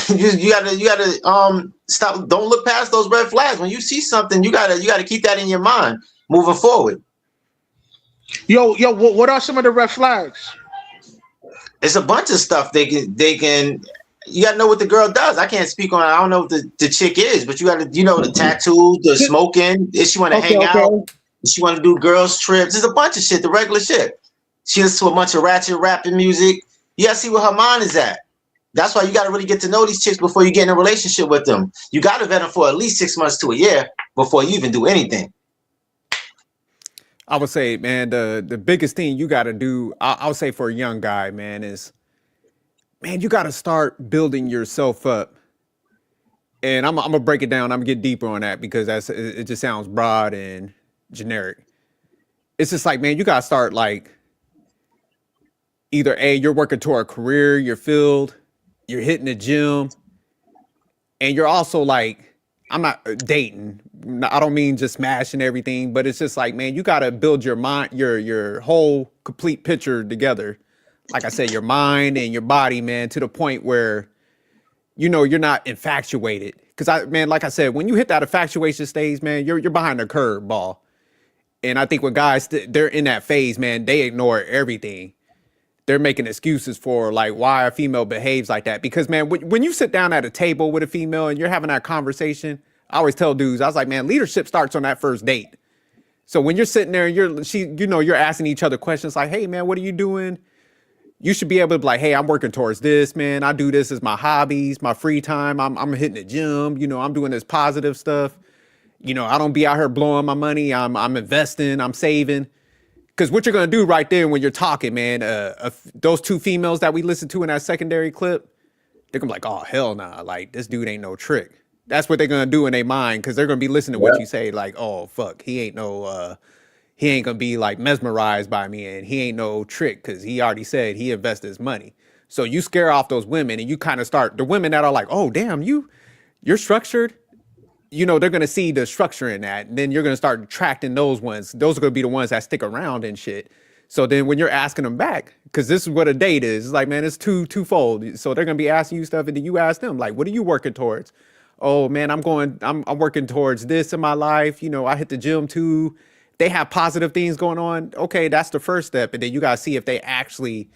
you gotta stop. Don't look past those red flags. When you see something, you gotta keep that in your mind moving forward. Yo, what are some of the red flags? It's a bunch of stuff they can. You gotta know what the girl does. I can't speak on. I don't know what the chick is, but you gotta the tattoos, the smoking. If she want to hang out, if she want to do girls trips. There's a bunch of shit. The regular shit. She listens to a bunch of ratchet rapping music. You gotta see where her mind is at. That's why you got to really get to know these chicks before you get in a relationship with them. You got to vet them for at least 6 months to a year before you even do anything. I would say, man, the biggest thing you got to do, I would say for a young guy, man, is, man, you got to start building yourself up. And I'm gonna break it down. I'm gonna get deeper on that because it just sounds broad and generic. It's just like, man, you got to start like either you're working toward a career, your field. You're hitting the gym, and you're also like, I'm not dating. I don't mean just smashing everything, but it's just like, man, you got to build your mind, your whole complete picture together. Like I said, your mind and your body, man, to the point where, you know, you're not infatuated. Because man, like I said, when you hit that infatuation stage, man, you're behind the curve ball. And I think when guys they're in that phase, man, they ignore everything. They're making excuses for like why a female behaves like that. Because man, when you sit down at a table with a female and you're having that conversation, I always tell dudes, I was like, man, leadership starts on that first date. So when you're sitting there and you're asking each other questions like, hey man, what are you doing? You should be able to be like, hey, I'm working towards this, man. I do this as my hobbies, my free time. I'm hitting the gym. You know, I'm doing this positive stuff. You know, I don't be out here blowing my money. I'm investing. I'm saving. Because what you're gonna do right there when you're talking, man, those two females that we listened to in that secondary clip, they're gonna be like, oh hell nah, like this dude ain't no trick. That's what they're gonna do in their mind because they're gonna be listening to what you say, like, oh fuck, he ain't gonna be like mesmerized by me, and he ain't no trick because he already said he invested his money. So you scare off those women, and you kind of start the women that are like, oh damn, you're structured. You know, they're going to see the structure in that. And then you're going to start attracting those ones. Those are going to be the ones that stick around and shit. So then when you're asking them back, because this is what a date is, it's like, man, it's twofold. So they're going to be asking you stuff. And then you ask them, like, what are you working towards? Oh, man, I'm working towards this in my life. You know, I hit the gym too. They have positive things going on. Okay, that's the first step. And then you got to see if they actually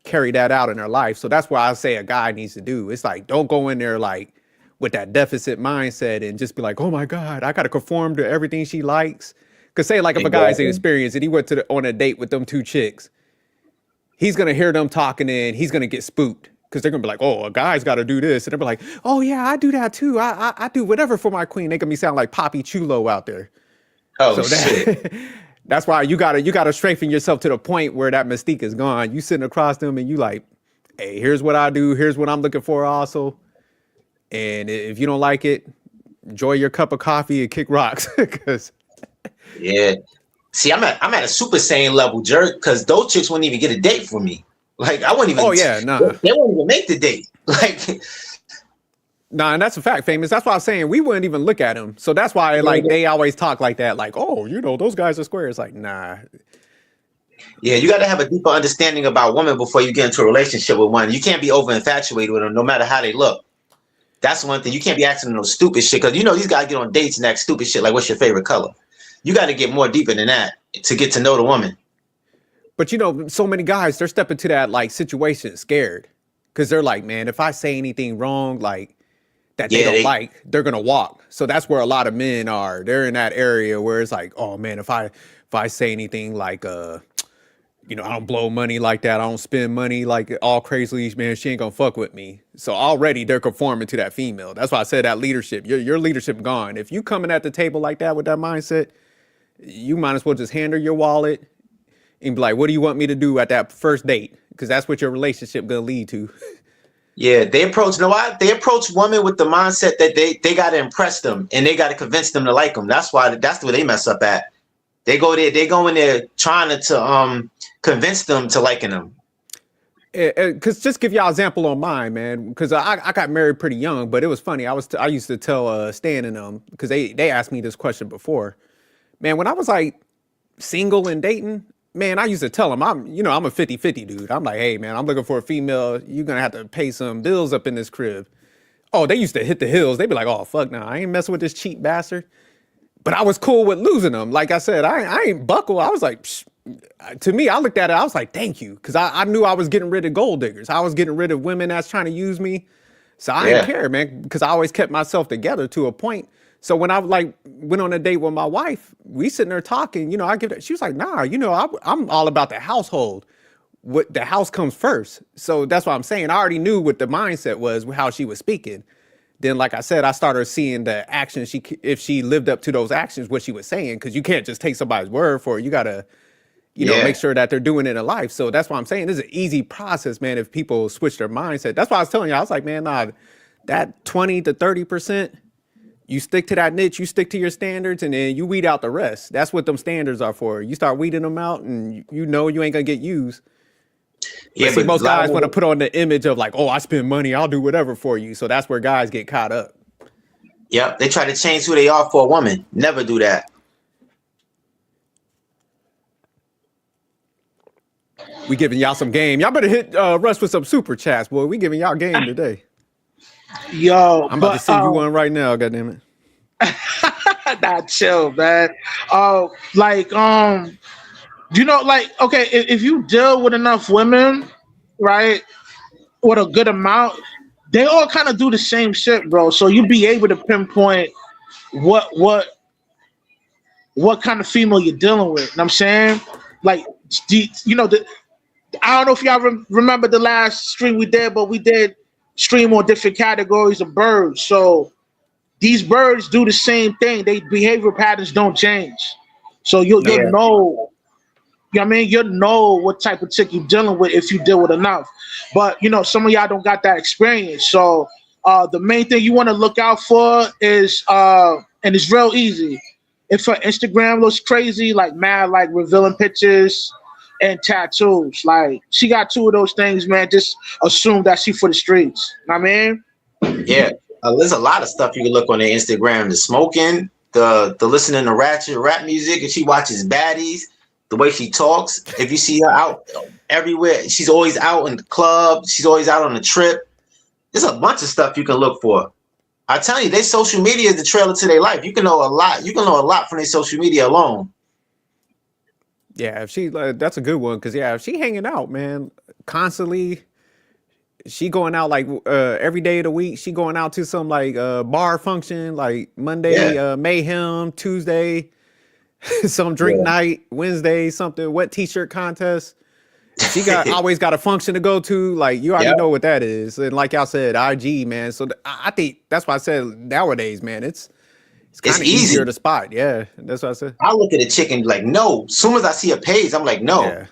carry that out in their life. So that's what I say a guy needs to do. It's like, don't go in there like, with that deficit mindset and just be like, oh my God, I got to conform to everything she likes. Cause say like if a guy's inexperienced and he went on a date with them two chicks, he's going to hear them talking and he's going to get spooked. Cause they're going to be like, oh, a guy's got to do this. And they'll be like, oh yeah, I do that too. I do whatever for my queen. They can be sound like Poppy Chulo out there. Oh, so shit. That's why you gotta strengthen yourself to the point where that mystique is gone. You sitting across them and you like, hey, here's what I do. Here's what I'm looking for also. And if you don't like it, enjoy your cup of coffee and kick rocks. Cause yeah. See, I'm at a Super Saiyan level jerk because those chicks wouldn't even get a date for me. Like I wouldn't even. Oh yeah, nah. They wouldn't even make the date. Like, nah, and that's a fact, famous. That's why I'm saying we wouldn't even look at them. So that's why like they always talk like that. Like, oh, you know, those guys are square. It's like, nah. Yeah, you got to have a deeper understanding about women before you get into a relationship with one. You can't be over infatuated with them, no matter how they look. That's one thing. You can't be asking them no stupid shit because you know these guys get on dates and ask stupid shit like, "What's your favorite color?" You got to get more deeper than that to get to know the woman. But you know, so many guys they're stepping to that like situation scared because they're like, man, if I say anything wrong, like that they don't like, they're gonna walk. So that's where a lot of men are. They're in that area where it's like, oh man, if I say anything like you know, I don't blow money like that. I don't spend money like all crazily, man. She ain't gonna fuck with me. So already they're conforming to that female. That's why I said that leadership. Your leadership gone. If you coming at the table like that with that mindset, you might as well just hand her your wallet and be like, what do you want me to do at that first date? Because that's what your relationship gonna lead to. Yeah, they approach. You know why? They approach women with the mindset that they got to impress them and they got to convince them to like them. That's where they mess up at. They go in there trying to convince them to liking them. Because just give y'all an example on mine, man. Because I got married pretty young, but it was funny. I used to tell Stan and them because they asked me this question before. Man, when I was like single and dating, man, I used to tell them I'm a 50-50 dude. I'm like, hey man, I'm looking for a female. You're gonna have to pay some bills up in this crib. Oh, they used to hit the hills. They'd be like, oh fuck, nah, I ain't messing with this cheap bastard. But I was cool with losing them. Like I said, I ain't buckle. I was like, psh. To me, I looked at it, I was like, thank you. Because I knew I was getting rid of gold diggers. I was getting rid of women that's trying to use me. So I didn't care, man, because I always kept myself together to a point. So when I like went on a date with my wife, we sitting there talking, you know, she was like, nah, you know, I'm all about the household. What the house comes first. So that's what I'm saying. I already knew what the mindset was, how she was speaking. Then, like I said, I started seeing the actions. If she lived up to those actions, what she was saying, because you can't just take somebody's word for it. You got to, make sure that they're doing it in life. So that's why I'm saying this is an easy process, man, if people switch their mindset. That's why I was telling you, I was like, man, nah, that 20 to 30%, you stick to that niche, you stick to your standards, and then you weed out the rest. That's what them standards are for. You start weeding them out, and you know you ain't going to get used. Yeah, but see, most guys want to put on the image of like, oh, I spend money, I'll do whatever for you. So that's where guys get caught up. Yep, they try to change who they are for a woman. Never do that. We giving y'all some game. Y'all better hit Russ with some super chats, boy. We giving y'all game today. Yo, I'm about to but send you one right now. Goddamn it. nah, chill, man. Like you know, like okay, if you deal with enough women, right, with a good amount, they all kind of do the same shit, bro. So you be able to pinpoint what what what kind of female you're dealing with. You know what I'm saying? Like, you know, I don't know if y'all remember the last stream we did, but we did stream on different categories of birds. So these birds do the same thing. They behavior patterns don't change. So you'll Yeah. know. You know what I mean? You'll know what type of chick you're dealing with if you deal with enough. But you know, some of y'all don't got that experience. So the main thing you want to look out for is and it's real easy. If her Instagram looks crazy, like mad, like revealing pictures and tattoos, like she got two of those things, man, just assume that she for the streets. You know what I mean? Yeah. There's a lot of stuff you can look on their Instagram. The smoking, the listening to ratchet rap music. If she watches baddies, the way she talks. If you see her out everywhere, she's always out in the club. She's always out on a trip. There's a bunch of stuff you can look for. I tell you, their social media is the trailer to their life. You can know a lot. You can know a lot from their social media alone. Yeah, if she that's a good one because if she hanging out, man, constantly. She going out like every day of the week. She going out to some like bar function, like Monday mayhem, Tuesday some drink night, Wednesday something wet t-shirt contest. She got always got a function to go to. Like you already know what that is. And like y'all said, IG, man. So I think that's why I said nowadays, man, it's kind of easier to spot. Yeah, that's what I said. I look at a chick and be like, no. As soon as I see a page, I'm like, no. Yeah.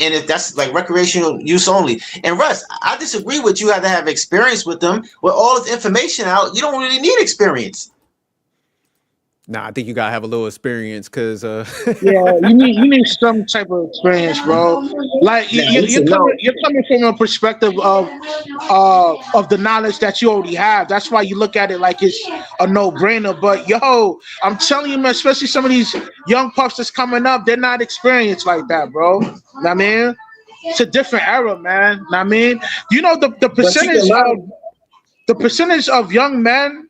And if that's like recreational use only. And Russ, I disagree with you. Have to have experience with them. With all this information out, you don't really need experience. Nah, I think you gotta have a little experience because yeah, you need some type of experience, bro. Like you're coming from a perspective of the knowledge that you already have. That's why you look at it like it's a no-brainer. But yo, I'm telling you, man, especially some of these young pups that's coming up, they're not experienced like that, bro. Know what I mean? It's a different era, man. Know what I mean? You know the percentage of young men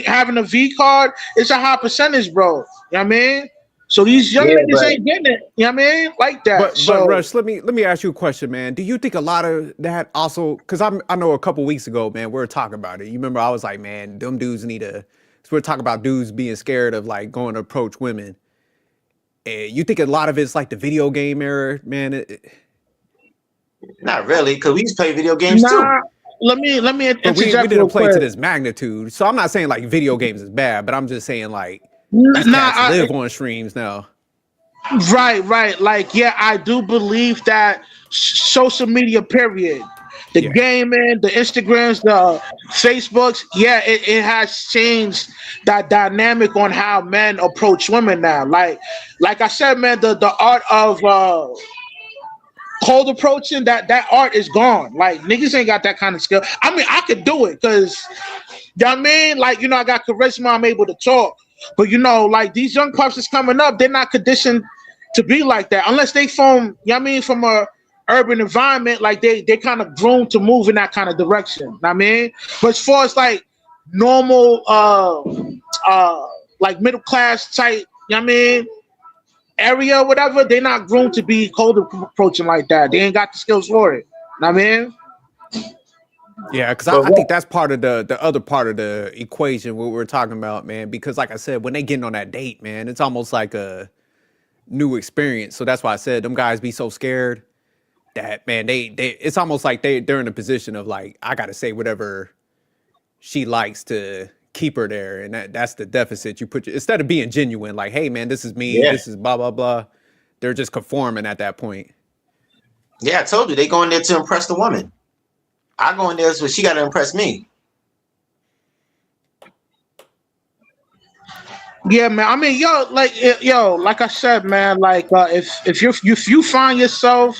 having a V card is a high percentage, bro. You know what I mean? So these young niggas ain't getting it. You know what I mean? Like that. But Rush, let me ask you a question, man. Do you think a lot of that also? Because I know a couple weeks ago, man, we were talking about it. You remember I was like, man, them dudes need to. So we're talking about dudes being scared of like going to approach women. And you think a lot of it's like the video game era, man? Not really, because we used to play video games too. Let me but we didn't play to this magnitude. So I'm not saying like video games is bad, but I'm just saying like these cats live on streams now. Right. Like, yeah, I do believe that social media, period. The gaming, the Instagrams, the Facebooks, yeah, it has changed that dynamic on how men approach women now. Like I said, man, the art of cold approaching, that art is gone. Like niggas ain't got that kind of skill. I mean, I could do it because you know what I mean? Like, you know, I got charisma, I'm able to talk. But you know, like these young pups that's coming up, they're not conditioned to be like that unless they from, you know what I mean, from a urban environment, like they kind of groomed to move in that kind of direction. You know what I mean? But as far as like normal like middle class type, you know what I mean, area, whatever, they're not groomed to be cold approaching like that. They ain't got the skills for it. You know what I mean? Yeah, because I think that's part of the other part of the equation what we're talking about, man. Because like I said, when they getting on that date, man, it's almost like a new experience. So that's why I said them guys be so scared that, man, they it's almost like they're in a position of like, I gotta say whatever she likes to keep her there, and that's the deficit you put. Instead of being genuine, like, hey, man, this is me, this is blah blah blah. They're just conforming at that point. Yeah, I told you they going there to impress the woman. I go in there so she got to impress me. Yeah, man. I mean, like I said, man. Like, if you find yourself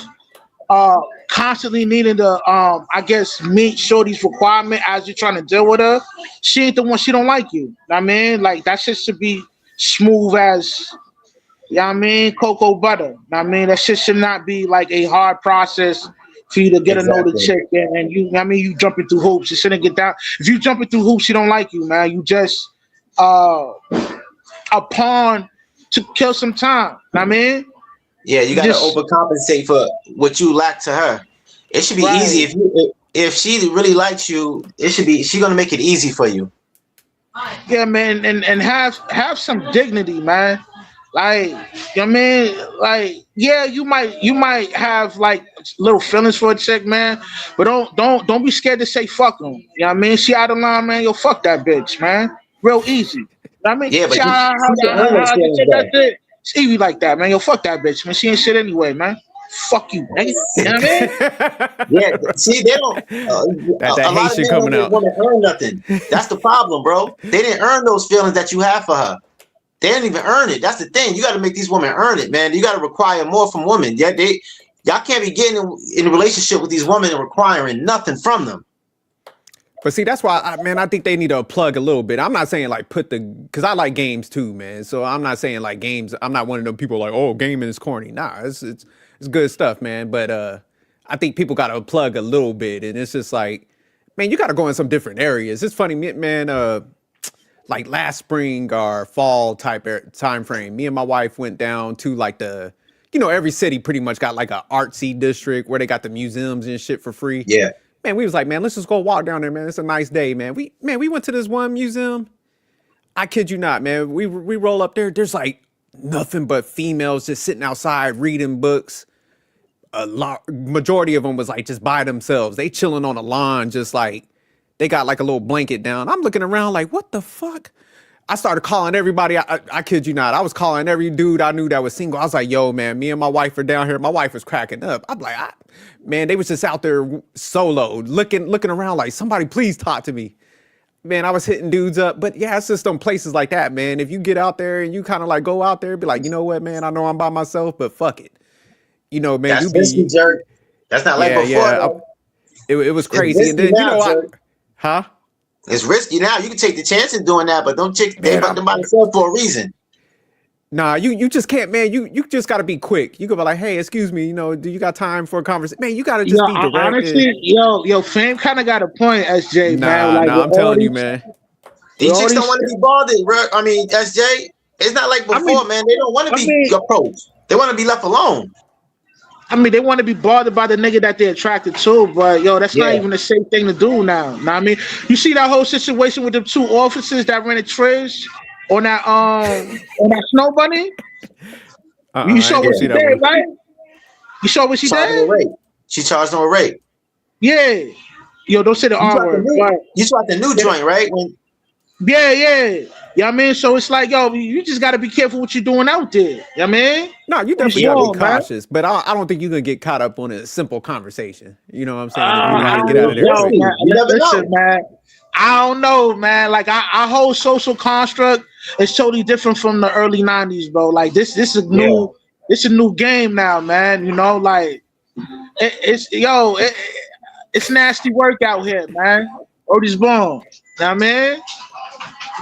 constantly needing to I guess meet shorty's requirement as you're trying to deal with her, she ain't the one. She don't like you. I mean, like that shit should be smooth as, you know what I mean, cocoa butter. I mean, that shit should not be like a hard process for you to get to know the Exactly. chick, and you, I mean, you jumping through hoops. You shouldn't get down. If you jumping through hoops, she don't like you, man. You just uh a pawn to kill some time. I mean, Yeah, you you got to just overcompensate for what you lack to her. It should be easy right. if she really likes you. It should be she gonna make it easy for you. Yeah, man, and have some dignity, man. Like, you know what I mean? Like, yeah, you might have like little feelings for a chick, man, but don't be scared to say fuck them. You know what I mean? She out of line, man. Yo, fuck that bitch, man. Real easy. You know what I mean? Yeah, but She she can earn those how the feelings chick that's though. it. It's easy like that, man. Yo, fuck that bitch, man. She ain't shit anyway, man. Fuck you, nigga. You know what I mean? Yeah, see, they don't. that A lot of Haitian men don't coming make out. women earn nothing. That's the problem, bro. They didn't earn those feelings that you have for her. They didn't even earn it. That's the thing. You got to make these women earn it, man. You got to require more from women. Yeah, y'all can't be getting in a relationship with these women and requiring nothing from them. But see, that's why, man, I think they need to plug a little bit. I'm not saying like because I like games too, man. So I'm not saying like games. I'm not one of them people like, oh, gaming is corny. Nah, it's good stuff, man. But I think people got to plug a little bit, and it's just like, man, you got to go in some different areas. It's funny, man. Like last spring or fall time frame, me and my wife went down to like every city pretty much got like a artsy district where they got the museums and shit for free. Yeah. Man, we was like, man, let's just go walk down there, man. It's a nice day, man. We went to this one museum. I kid you not, man. We roll up there. There's like nothing but females just sitting outside reading books. Majority of them was like just by themselves. They chilling on the lawn, just like they got like a little blanket down. I'm looking around like, what the fuck? I started calling everybody. I kid you not. I was calling every dude I knew that was single. I was like, yo, man, me and my wife are down here. My wife was cracking up. I'm like, man, they was just out there solo, looking around like, somebody please talk to me. Man, I was hitting dudes up. But yeah, it's just some places like that, man. If you get out there and you kind of like go out there and be like, you know what, man, I know I'm by myself, but fuck it. You know, man, That's risky, jerk. That's not like before, though. It was It's crazy. And risky then, now, jerk. huh? It's risky now. You can take the chance in doing that, but don't chick they Man, about them by themselves for a reason. Nah, you just can't, man. You just got to be quick. You go be like, hey, excuse me, do you got time for a conversation? Man, you got to just be direct. Honestly, yo, fame kind of got a point, SJ, man. Nah, Like with I'm all telling you, these, man. with These all chicks don't these, want to be bothered, bro. I mean, SJ, it's not like I before, mean, man. They don't want to I be mean, approached. They want to be left alone. they want to be bothered by the nigga that they're attracted to, but yo, that's not Yeah. even the same thing to do now. Know what I mean, you see that whole situation with the two officers that rented Trish on that Snow Bunny. You I saw ain't gonna what Yeah. see she that did, one. right? You saw what she Charged them did? with rape. She charged them with rape. Yeah. Yo, don't say the You R saw the word, new, but you saw the new yeah, joint, right? When yeah. You know what I mean? So it's like, yo, you just gotta be careful what you're doing out there. You know what I mean? No, you What's definitely got to be wrong, man? cautious, but I don't think you're gonna get caught up on a simple conversation. You know what I'm saying? If you know how to Ah, get out of it's there yo, quick. risky. man, You never listen, know. man. I don't know, man. Like our whole social construct is totally different from the early '90s, bro. Like this is Yeah. it's a new game now, man. You know, like it's nasty work out here, man. Otis Bone. You know what I mean?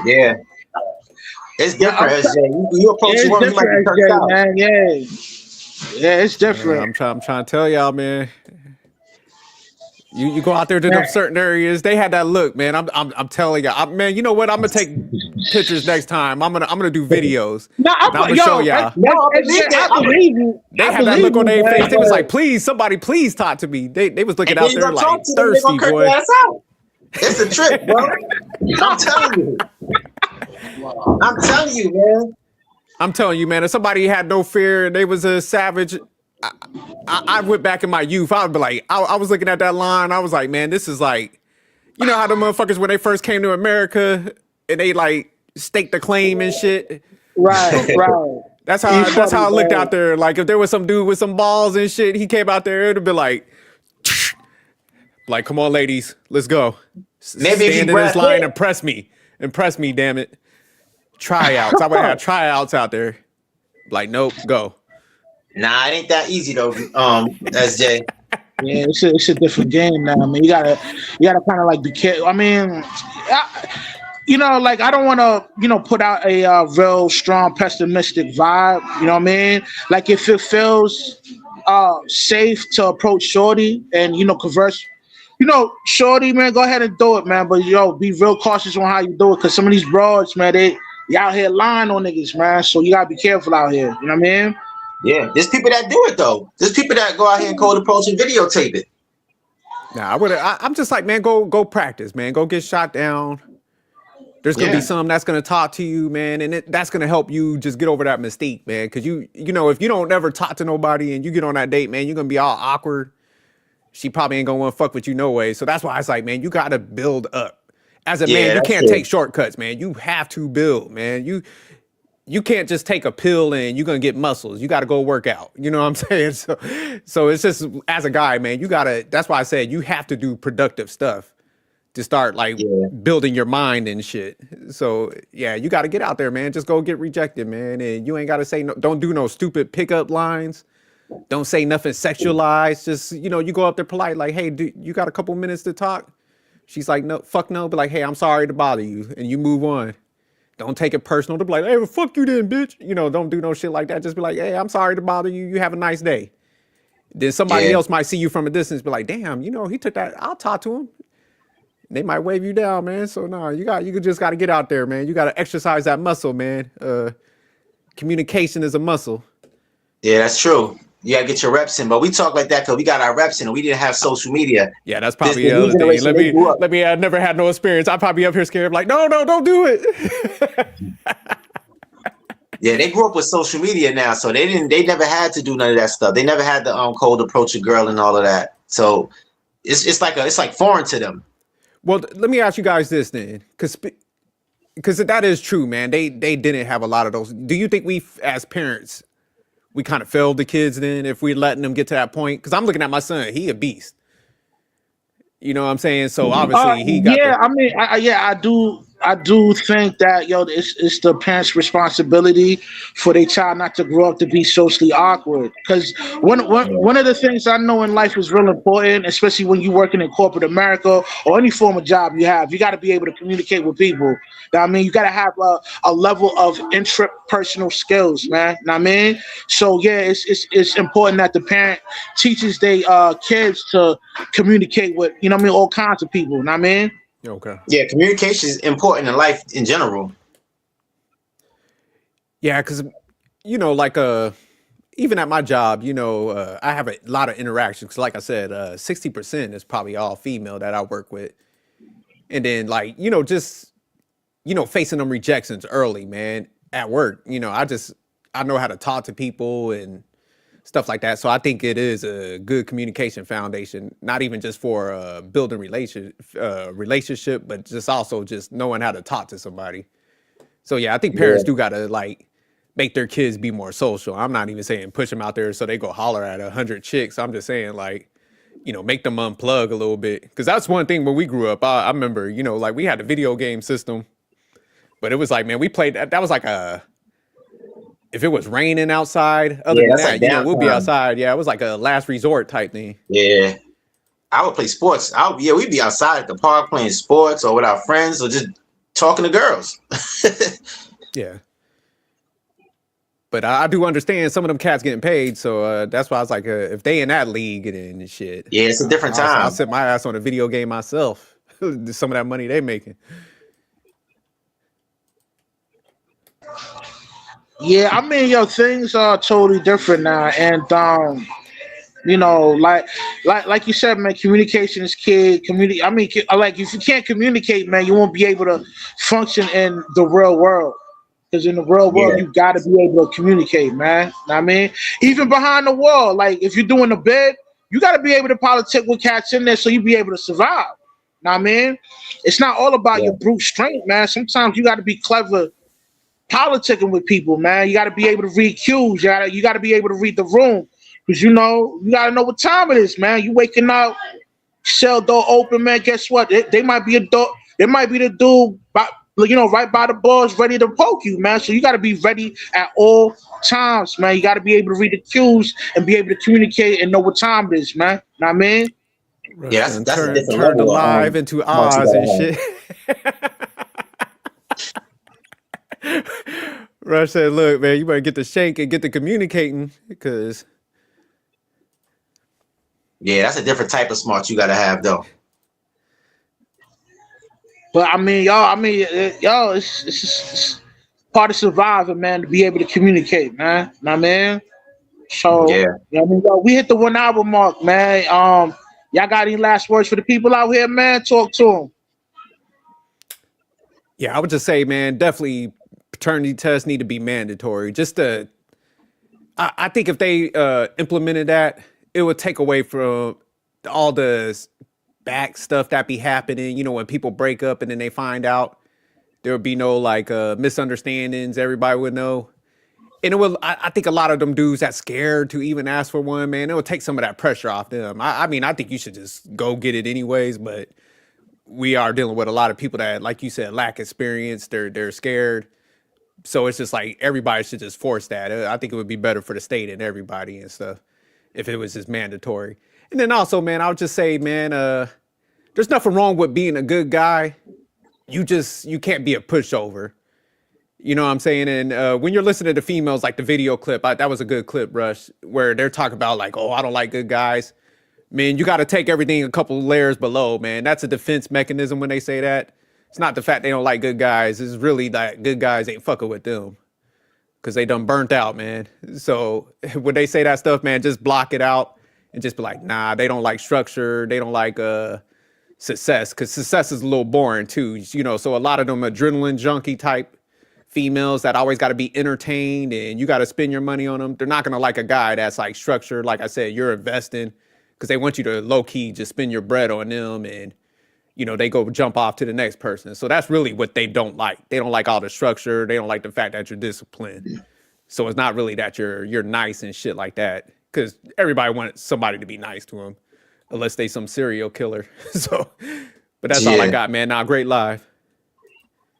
Yeah. It's Yeah, different, SJ. You approach a it's woman, you might be different, cursed SJ, out. man. Yeah, it's Yeah, different. I'm trying to tell y'all, man. You go out there to them Man, certain areas. They had that look, man. I'm telling you, man. You know what? I'm gonna take pictures next time. I'm gonna do videos, no, and I'm gonna show y'all. No, I SJ, believe I that. believe you. They I had that believe look on you, their man. face. They was like, please, somebody, please talk to me. They was looking And then out you there gonna talk like to them, they're gonna thirsty, curse your boy. ass out. It's a trick, bro. I'm telling you. I'm telling you, man. I'm telling you, man. If somebody had no fear and they was a savage, I went back in my youth. I would be like, I was looking at that line. I was like, man, this is like, you know how the motherfuckers when they first came to America and they like staked the claim and shit. Right. That's You how funny, I looked man. out there. Like if there was some dude with some balls and shit, he came out there, it'd be like, come on, ladies, let's go. Maybe if you Stand in this Brad line, Pitt. impress me, damn it. Tryouts. I would have had tryouts out there. Like, nope, go. Nah, it ain't that easy though. SJ. Yeah, it's a different game now. I mean, you gotta kind of like be careful. I mean, like I don't want to, put out a real strong pessimistic vibe. You know what I mean? Like if it feels safe to approach Shorty and converse, Shorty, man, go ahead and do it, man. But be real cautious on how you do it, cause some of these broads, man, they out here lying on niggas, man. So you gotta be careful out here. You know what I mean? Yeah, there's people that do it though. There's people that go out here and cold approach and videotape it. Nah, I'm just like, man, go practice, man. Go get shot down. There's gonna be some that's gonna talk to you, man, and that's gonna help you just get over that mystique, man. Cause if you don't ever talk to nobody and you get on that date, man, you're gonna be all awkward. She probably ain't gonna want to fuck with you no way. So that's why it's like, man, you gotta build up. As a man, you can't take shortcuts, man. You have to build, man. You can't just take a pill and you're gonna get muscles. You gotta go work out. You know what I'm saying? So it's just, as a guy, man, that's why I said you have to do productive stuff to start like building your mind and shit. So yeah, you gotta get out there, man. Just go get rejected, man. And you ain't gotta say no, don't do no stupid pickup lines. Don't say nothing sexualized. Just, you go up there polite, like, hey, you got a couple minutes to talk? She's like, no, fuck no. But like, hey, I'm sorry to bother you. And you move on. Don't take it personal to be like, hey, well, fuck you then, bitch. Don't do no shit like that. Just be like, hey, I'm sorry to bother you. You have a nice day. Then somebody else might see you from a distance, be like, damn, he took that. I'll talk to him. They might wave you down, man. So no, you just got to get out there, man. You got to exercise that muscle, man. Communication is a muscle. Yeah, that's true. You gotta get your reps in, but we talk like that because we got our reps in and we didn't have social media. Yeah, that's probably the other thing. Let me. I never had no experience. I'd probably be up here scared, like, no, don't do it. Yeah, they grew up with social media now, so they never had to do none of that stuff. They never had the cold approach a girl and all of that. So it's like foreign to them. Well, let me ask you guys this then, because that is true, man. They didn't have a lot of those. Do you think we, as parents, we kind of failed the kids then if we're letting them get to that point? Because I'm looking at my son, he a beast. You know what I'm saying? So obviously he got. Yeah, I do think that it's the parents' responsibility for their child not to grow up to be socially awkward. Because one of the things I know in life is real important, especially when you're working in corporate America or any form of job you have, you got to be able to communicate with people. I mean, you got to have a level of interpersonal skills, man. Know what I mean? So yeah, it's important that the parent teaches their kids to communicate with all kinds of people. Know what I mean? Okay. Yeah, communication is important in life in general. Yeah, because like even at my job, I have a lot of interactions. Like I said, 60% is probably all female that I work with, and then like just facing them rejections early, man, at work. I know how to talk to people and stuff like that. So I think it is a good communication foundation, not even just for building relationship, but just also just knowing how to talk to somebody. So yeah, I think parents do gotta like make their kids be more social. I'm not even saying push them out there so they go holler at 100 chicks. I'm just saying like, make them unplug a little bit. Cause that's one thing when we grew up, I remember, like we had a video game system, but it was like, man, we played that was like if it was raining outside, other than that, like we'll be outside. Yeah, it was like a last resort type thing. Yeah. I would play sports. We'd be outside at the park playing sports or with our friends or just talking to girls. Yeah. But I do understand some of them cats getting paid, so that's why I was like, if they in that league and shit. Yeah, it's a different time. I'll sit my ass on a video game myself. Some of that money they making. Yeah, I mean, things are totally different now, and like you said, man, communication is key. I mean, like if you can't communicate, man, you won't be able to function in the real world. Because in the real world, you got to be able to communicate, man. Know what I mean, even behind the wall, like if you're doing a bid, you got to be able to politic with cats in there so you be able to survive. Know what I mean, it's not all about your brute strength, man. Sometimes you got to be clever politicking with people, man. You got to be able to read cues. You got to be able to read the room, because you got to know what time it is, man. You waking up, cell door open, man. Guess what? They might be a door. They might be the dude right by the balls, ready to poke you, man. So you got to be ready at all times, man. You got to be able to read the cues and be able to communicate and know what time it is, man. Know what I mean? Yeah, Rush done that's a different turned the level of live into smart you Oz and gotta shit. Rush said, "Look, man, you better get the shank and get the communicating, because Yeah, that's a different type of smart you gotta have though. But I mean, y'all, it's just it's part of surviving, man, to be able to communicate, man. Know what I mean? So, Yeah. we hit the 1 hour mark, man. Y'all got any last words for the people out here, man? Talk to them. yeah, I would just say, man, definitely paternity tests need to be mandatory. Just to, I think if they implemented that, it would take away from all the back stuff that be happening. When people break up and then they find out, there would be no like misunderstandings. Everybody would know. And it will. I think a lot of them dudes that scared to even ask for one, man, it will take some of that pressure off them. I mean, I think you should just go get it anyways. But we are dealing with a lot of people that, like you said, lack experience. They're scared. So it's just like everybody should just force that. I think it would be better for the state and everybody and stuff if it was just mandatory. And then also, man, I would just say, man, there's nothing wrong with being a good guy. You can't be a pushover. You know what I'm saying? And when you're listening to females, like the video clip, that was a good clip, Rush, where they're talking about like, oh, I don't like good guys. Man, you got to take everything a couple layers below, man. That's a defense mechanism when they say that. It's not the fact they don't like good guys. It's really that good guys ain't fucking with them because they done burnt out, man. So when they say that stuff, man, just block it out and just be like, nah, they don't like structure. They don't like success, because success is a little boring too. So a lot of them adrenaline junkie type females that always got to be entertained and you got to spend your money on them. They're not going to like a guy that's like structured. Like I said, you're investing because they want you to low key just spend your bread on them, and they go jump off to the next person. So that's really what they don't like. They don't like all the structure. They don't like the fact that you're disciplined. So it's not really that you're nice and shit like that, because everybody wants somebody to be nice to them unless they some serial killer. So, but that's all I Yeah. got, man. Now, great live.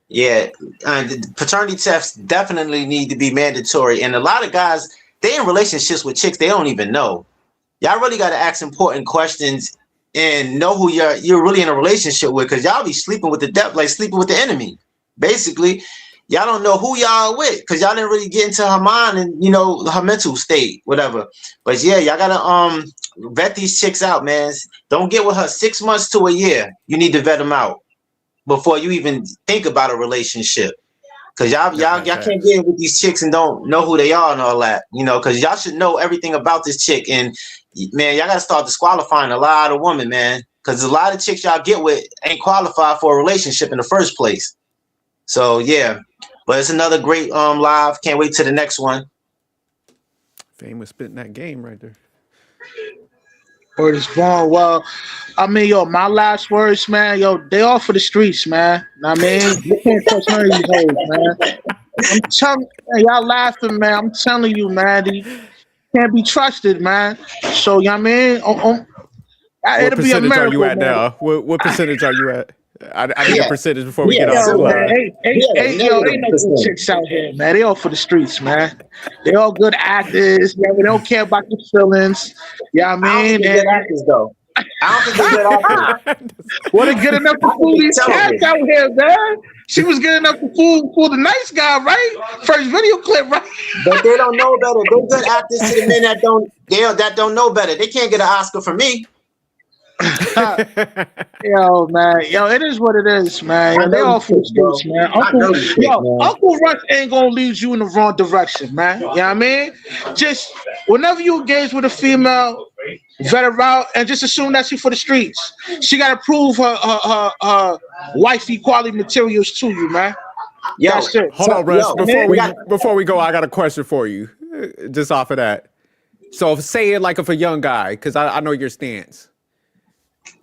Yeah, the paternity tests definitely need to be mandatory. And a lot of guys, they in relationships with chicks they don't even know. Y'all really got to ask important questions and know who you're really in a relationship with, because y'all be sleeping with the devil, like sleeping with the enemy. Basically, y'all don't know who y'all with because y'all didn't really get into her mind and her mental state, whatever. But yeah, y'all gotta vet these chicks out, man. Don't get with her 6 months to a year. You need to vet them out before you even think about a relationship. Cause y'all can't get in with these chicks and don't know who they are and all that, cause y'all should know everything about this chick. And man, y'all gotta start disqualifying a lot of women, man. Cause a lot of chicks y'all get with ain't qualified for a relationship in the first place. So yeah, but it's another great live. Can't wait to the next one. Fame was spitting that game right there. Word is born. Well, I mean, my last words, man, they all for the streets, man. Know what I mean, you can't touch none of these hoes, man. I'm telling y'all laughing, man. I'm telling you, man, they can't be trusted, man. So, you know what I mean? What It'll be a percentage are you miracle, at man. now? What percentage are you at? I need a Yeah, percentage before we yeah, get off Yo, this man, live. ain't no good -%. chicks out here, man. They all for the streets, man. They all good actors. Yeah, they don't care about your feelings. Yeah, I I don't think mean, they're good actors though. I don't think they're good actors. wasn't good enough to I think fool it's these cats television. out here, man. She was good enough to fool the nice guy, right? First video clip, right? But they don't know better. They're good actors to the men that don't know better. They can't get an Oscar from me. Yo, man. Yo, it is what it is, man. I Yo, they know all you for the sick, bro. streets, man. I know you sick, man. Uncle Russ ain't gonna lead you in the wrong direction, man. You know what I mean? Just whenever you engage with a female, vet her out and just assume that she for the streets. She gotta prove her wifey quality materials to you, man. Yo, That's it. Hold on, Russ. yo, Before we got we go, I got a question for you. Just off of that. So say it like if a young guy, because I know your stance.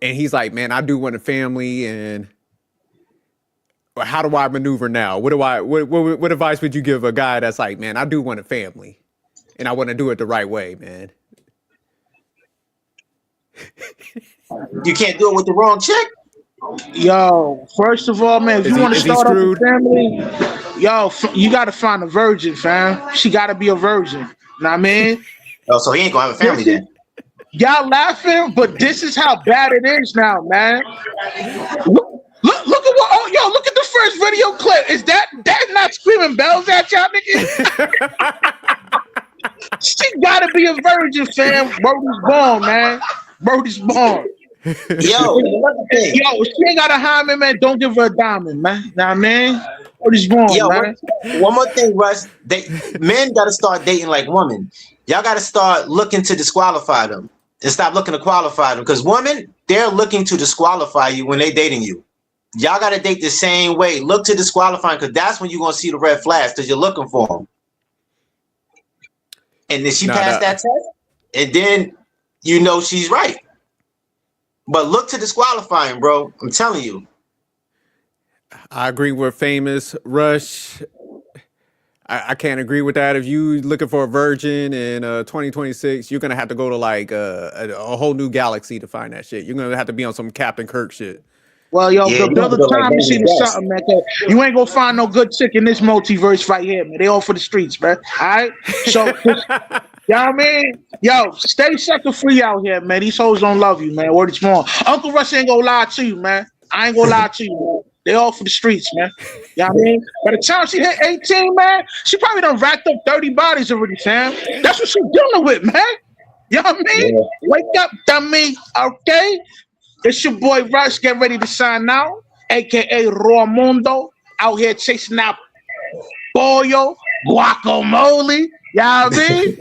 And he's like, man, I do want a family, and how do I maneuver now? What advice would you give a guy that's like, man, I do want a family, and I want to do it the right way, man? you can't do it with the wrong chick. Yo, first of all, man, if you want to Is he start up a screwed? family, yo, you got to find a virgin, fam. She got to be a virgin. Know what I mean? Oh, so he ain't gonna have a family This is, then. y'all laughing, but this is how bad it is now, man. Look at what, oh, yo, look at the first video clip. Is that not screaming bells at y'all niggas? She gotta be a virgin, fam. Word is born, man. Word is born. Yo, another thing. Yo, if she ain't got a hymen, man, don't give her a diamond, man. Know what I mean? Word is born, Yo, man. one more thing, Russ. Men got to start dating like women. Y'all got to start looking to disqualify them and stop looking to qualify them. Because women, they're looking to disqualify you when they dating you. Y'all got to date the same way. Look to disqualify because that's when you're going to see the red flags because you're looking for them. And then she passed that test, and then you know she's right. But look to disqualifying, bro. I'm telling you. I agree with Famous Rush. I can't agree with that. If you looking for a virgin in 2026, you're gonna have to go to like a whole new galaxy to find that shit. You're gonna have to be on some Captain Kirk shit. Well, yo, Yeah, you have build to a go like time machine or Benjamin West. something, man. 'Cause you ain't gonna find no good chick in this multiverse right here, man. They all for the streets, man. All right? So, you know what I mean? Yo, stay sucker free out here, man. These hoes don't love you, man. Word is born. Uncle Rush ain't gonna lie to you, man. I ain't gonna lie to you, man. They all for the streets, man. You know what I mean? By the time she hit 18, man, she probably done racked up 30 bodies already, fam. That's what she dealing with, man. You know what I mean? Yeah. Wake up, dummy. Okay? It's your boy Rush. Get ready to sign out. AKA Raw Mundo. Out here chasing out pollo, guacamole. Y'all mean?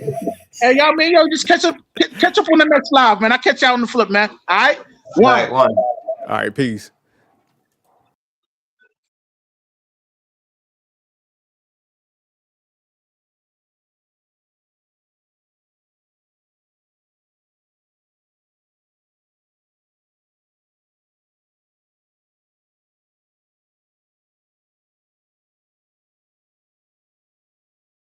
Hey, y'all mean? Yo, just catch up on the next live, man. I'll catch y'all on the flip, man. All right? All right, one. All right, peace.